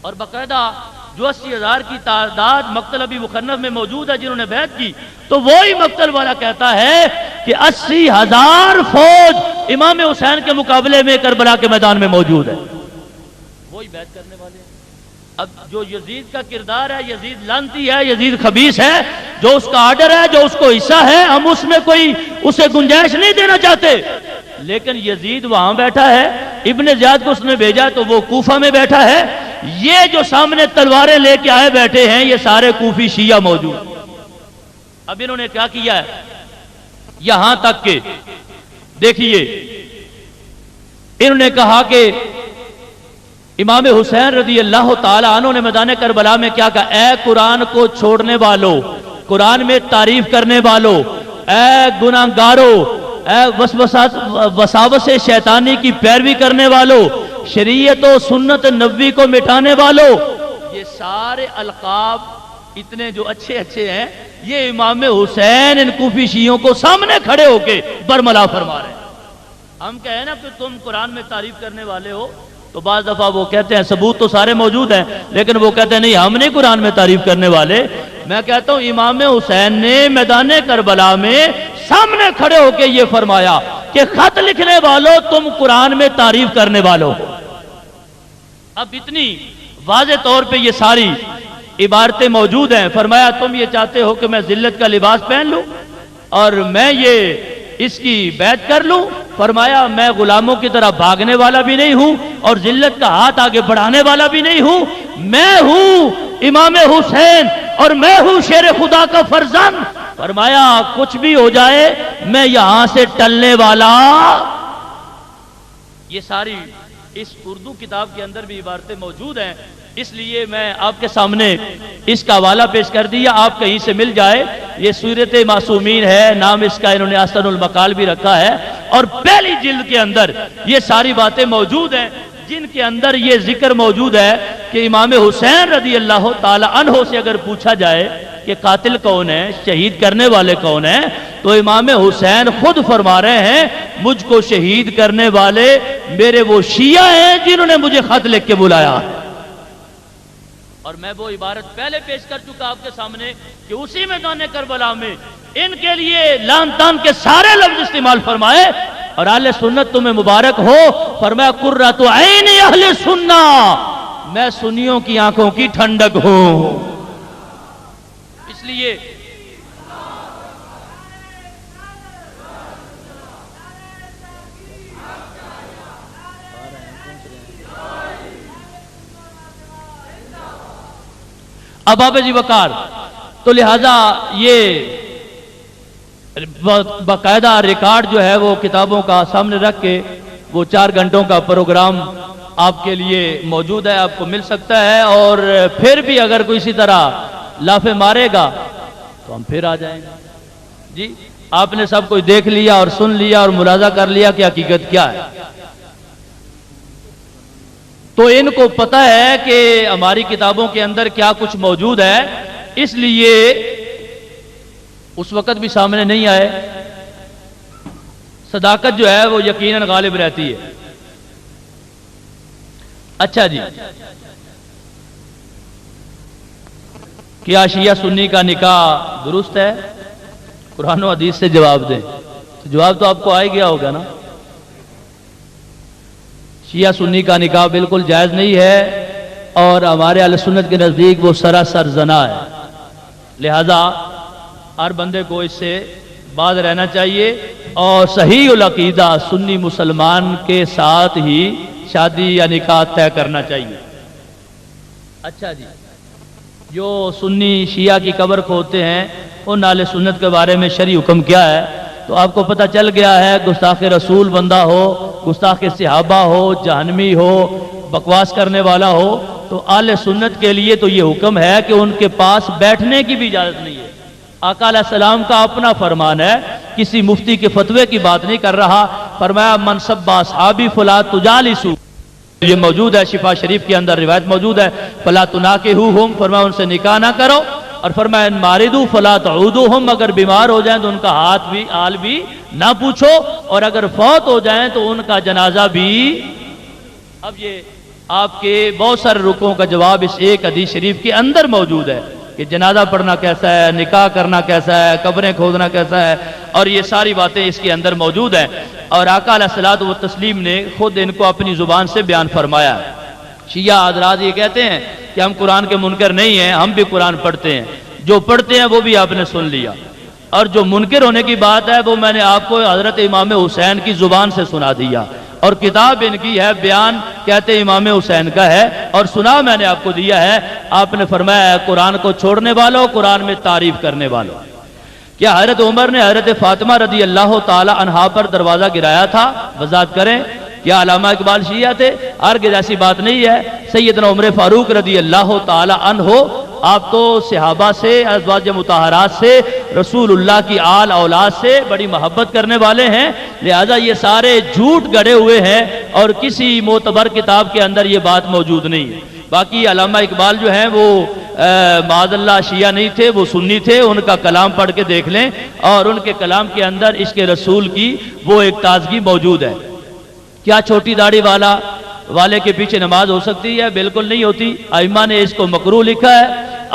اور باقاعدہ جو 80,000 کی تعداد مقتل ابی مخنف میں موجود ہے جنہوں نے بیعت کی، تو وہی مقتل والا کہتا ہے کہ 80,000 فوج امام حسین کے مقابلے میں کربلا کے میدان میں موجود ہے، وہی بیعت کرنے والے ہیں۔ اب جو یزید کا کردار ہے، یزید لعنتی ہے، یزید خبیث ہے، جو اس کا آرڈر ہے، جو اس کو حصہ ہے، ہم اس میں کوئی اسے گنجائش نہیں دینا چاہتے، لیکن یزید وہاں بیٹھا ہے، ابن زیاد کو اس نے بھیجا تو وہ کوفہ میں بیٹھا ہے، یہ جو سامنے تلواریں لے کے آئے بیٹھے ہیں یہ سارے کوفی شیعہ موجود۔ اب انہوں نے کیا کیا ہے یہاں تک کہ دیکھیے انہوں نے کہا کہ امام حسین رضی اللہ تعالی عنہ نے میدان کربلا میں کیا کہا، اے قرآن کو چھوڑنے والو، قرآن میں تعریف کرنے والو، اے گناہگارو، اے وساوس شیطانی کی پیروی کرنے والو، شریعت و سنت نبوی کو مٹانے والو، یہ سارے القاب اتنے جو اچھے اچھے ہیں یہ امام حسین ان کوفی شیعوں کو سامنے کھڑے ہو کے برملا فرما رہے ہیں۔ ہم کہیں نا کہ تم قرآن میں تعریف کرنے والے ہو تو بعض دفعہ وہ کہتے ہیں ثبوت تو سارے موجود ہیں لیکن وہ کہتے ہیں نہیں ہم نہیں قرآن میں تعریف کرنے والے۔ میں کہتا ہوں امام حسین نے میدان کربلا میں سامنے کھڑے ہو کے یہ فرمایا کہ خط لکھنے والوں تم قرآن میں تعریف کرنے والوں۔ اب اتنی واضح طور پہ یہ ساری عبارتیں موجود ہیں۔ فرمایا تم یہ چاہتے ہو کہ میں ذلت کا لباس پہن لوں اور میں یہ اس کی بیعت کر لوں؟ فرمایا میں غلاموں کی طرح بھاگنے والا بھی نہیں ہوں اور ذلت کا ہاتھ آگے بڑھانے والا بھی نہیں ہوں، میں ہوں امام حسین اور میں ہوں شیر خدا کا فرزند۔ فرمایا کچھ بھی ہو جائے میں یہاں سے ٹلنے والا۔ یہ ساری اس اردو کتاب کے اندر بھی عبارتیں موجود ہیں، اس لیے میں آپ کے سامنے اس کا حوالہ پیش کر دیا، آپ کہیں سے مل جائے۔ یہ سورت معصومین ہے، نام اس کا انہوں نے احسن المقال بھی رکھا ہے، اور پہلی جلد کے اندر یہ ساری باتیں موجود ہیں جن کے اندر یہ ذکر موجود ہے کہ امام حسین رضی اللہ تعالی عنہ سے اگر پوچھا جائے کہ قاتل کون ہے، شہید کرنے والے کون ہیں، تو امام حسین خود فرما رہے ہیں مجھ کو شہید کرنے والے میرے وہ شیعہ ہیں جنہوں نے مجھے خط لکھ کے بلایا۔ اور میں وہ عبارت پہلے پیش کر چکا آپ کے سامنے کہ اسی میدان کربلا میں ان کے لیے لان تان کے سارے لفظ استعمال فرمائے، اور اہل سنت تمہیں مبارک ہو، فرمایا قرۃ عین اہل سنہ، میں سنیوں کی آنکھوں کی ٹھنڈک ہوں۔ اس لیے اب آپ جی وقار، تو لہذا یہ باقاعدہ ریکارڈ جو ہے وہ کتابوں کا سامنے رکھ کے وہ 4 گھنٹوں کا پروگرام آپ کے لیے موجود ہے، آپ کو مل سکتا ہے، اور پھر بھی اگر کوئی اسی طرح لافے مارے گا تو ہم پھر آ جائیں گے۔ جی آپ نے سب کچھ دیکھ لیا اور سن لیا اور ملاحظہ کر لیا کہ حقیقت کیا ہے، تو ان کو پتہ ہے کہ ہماری کتابوں کے اندر کیا کچھ موجود ہے، اس لیے اس وقت بھی سامنے نہیں آئے۔ صداقت جو ہے وہ یقیناً غالب رہتی ہے۔ اچھا جی، کیا شیعہ سنی کا نکاح درست ہے؟ قرآن و حدیث سے جواب دیں۔ تو جواب تو آپ کو آ ہی گیا ہوگا نا۔ شیعہ سنی کا نکاح بالکل جائز نہیں ہے، اور ہمارے اہل سنت کے نزدیک وہ سراسر زنا ہے، لہذا ہر بندے کو اس سے باز رہنا چاہیے، اور صحیح العقیدہ سنی مسلمان کے ساتھ ہی شادی یا نکاح طے کرنا چاہیے۔ اچھا جی، جو سنی شیعہ کی قبر کھودتے ہیں ان اہل سنت کے بارے میں شرعی حکم کیا ہے؟ تو آپ کو پتہ چل گیا ہے، گستاخ رسول بندہ ہو، گستاخ صحابہ ہو، جہنمی ہو، بکواس کرنے والا ہو، تو اہل سنت کے لیے تو یہ حکم ہے کہ ان کے پاس بیٹھنے کی بھی اجازت نہیں ہے۔ آقا علیہ السلام کا اپنا فرمان ہے، کسی مفتی کے فتوے کی بات نہیں کر رہا، فرمایا من سب اصحابی فلا تجالسوا، یہ موجود ہے شفا شریف کے اندر روایت موجود ہے، فلا تناکحوہم، فرمایا ان سے نکاح نہ کرو، اور فرمایا ان ماردوا فلا تعودوہم، اگر بیمار ہو جائیں تو ان کا حال بھی نہ پوچھو، اور اگر فوت ہو جائیں تو ان کا جنازہ بھی۔ اب یہ آپ کے بہت سارے رکوعوں کا جواب اس ایک حدیث شریف کے اندر موجود ہے کہ جنازہ پڑھنا کیسا ہے، نکاح کرنا کیسا ہے، قبریں کھودنا کیسا ہے، اور یہ ساری باتیں اس کے اندر موجود ہیں، اور آقا علیہ الصلوۃ والتسلیم نے خود ان کو اپنی زبان سے بیان فرمایا۔ شیعہ حضرات یہ کہتے ہیں کہ ہم قرآن کے منکر نہیں ہیں، ہم بھی قرآن پڑھتے ہیں، جو پڑھتے ہیں وہ بھی آپ نے سن لیا، اور جو منکر ہونے کی بات ہے وہ میں نے آپ کو حضرت امام حسین کی زبان سے سنا دیا، اور کتاب ان کی ہے بیان، کہتے امام حسین کا ہے، اور سنا میں نے آپ کو دیا ہے۔ آپ نے فرمایا قرآن کو چھوڑنے والوں، قرآن میں تعریف کرنے والوں۔ کیا حضرت عمر نے حضرت فاطمہ رضی اللہ تعالی عنہا پر دروازہ گرایا تھا؟ وضاحت کریں۔ کیا علامہ اقبال شیعہ تھے؟ ہرگز ایسی بات نہیں ہے۔ سیدنا عمر فاروق رضی اللہ تعالی عنہ، آپ تو صحابہ سے، ازواج مطہرات سے، رسول اللہ کی آل اولاد سے بڑی محبت کرنے والے ہیں، لہذا یہ سارے جھوٹ گڑے ہوئے ہیں، اور کسی معتبر کتاب کے اندر یہ بات موجود نہیں ہے۔ باقی علامہ اقبال جو ہیں وہ معاذ اللہ شیعہ نہیں تھے، وہ سنی تھے، ان کا کلام پڑھ کے دیکھ لیں، اور ان کے کلام کے اندر عشق رسول کی وہ ایک تازگی موجود ہے۔ کیا چھوٹی داڑھی والے کے پیچھے نماز ہو سکتی ہے؟ بالکل نہیں ہوتی، ائمہ نے اس کو مکروہ لکھا ہے،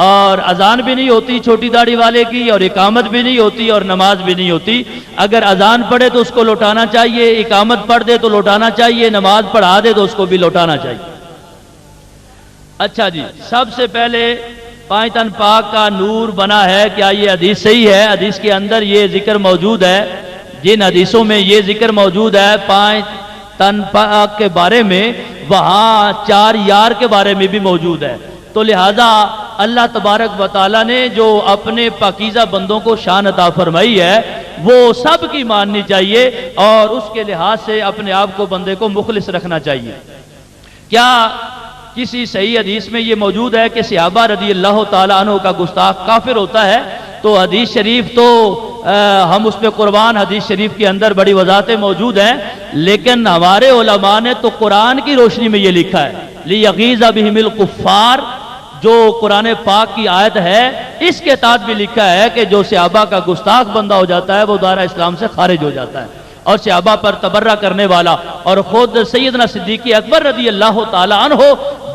اور اذان بھی نہیں ہوتی چھوٹی داڑھی والے کی، اور اقامت بھی نہیں ہوتی، اور نماز بھی نہیں ہوتی۔ اگر اذان پڑھے تو اس کو لوٹانا چاہیے، اقامت پڑھ دے تو لوٹانا چاہیے، نماز پڑھا دے تو اس کو بھی لوٹانا چاہیے۔ اچھا جی، سب سے پہلے 5 تن پاک کا نور بنا ہے، کیا یہ حدیث صحیح ہے؟ حدیث کے اندر یہ ذکر موجود ہے، جن حدیثوں میں یہ ذکر موجود ہے 5 تن پاک کے بارے میں، وہاں 4 یار کے بارے میں بھی موجود ہے، تو لہذا اللہ تبارک و تعالیٰ نے جو اپنے پاکیزہ بندوں کو شان عطا فرمائی ہے وہ سب کی ماننی چاہیے، اور اس کے لحاظ سے اپنے آپ کو بندے کو مخلص رکھنا چاہیے۔ کیا کسی صحیح حدیث میں یہ موجود ہے کہ صحابہ رضی اللہ تعالیٰ عنہ کا گستاخ کافر ہوتا ہے؟ تو حدیث شریف تو ہم اس پہ قربان، حدیث شریف کے اندر بڑی وضاحتیں موجود ہیں، لیکن ہمارے علماء نے تو قرآن کی روشنی میں یہ لکھا ہے لِيَغِيظَ بِهِمِ الْكُفَّارِ، جو قرآن پاک کی آیت ہے اس کے تحت بھی لکھا ہے کہ جو صحابہ کا گستاخ بندہ ہو جاتا ہے وہ دائرہ اسلام سے خارج ہو جاتا ہے، اور صحابہ پر تبرہ کرنے والا، اور خود سیدنا صدیق اکبر رضی اللہ تعالی عنہ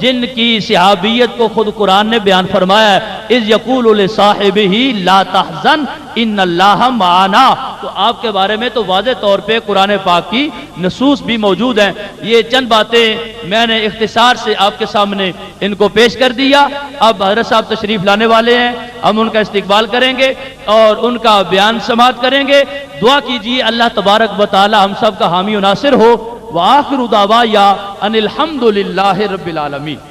جن کی صحابیت کو خود قرآن نے بیان فرمایا ہے، اذ یقول لصاحبہ لا تحزن ان اللہ معنا، تو آپ کے بارے میں تو واضح طور پہ قرآن پاک کی نصوص بھی موجود ہیں۔ یہ چند باتیں میں نے اختصار سے آپ کے سامنے ان کو پیش کر دیا۔ اب حضرت صاحب تشریف لانے والے ہیں، ہم ان کا استقبال کریں گے اور ان کا بیان سماعت کریں گے۔ دعا کیجیے اللہ تبارک و تعالی ہم سب کا حامی و ناصر ہو۔ وآخر دعوایا ان الحمد للہ رب العالمین۔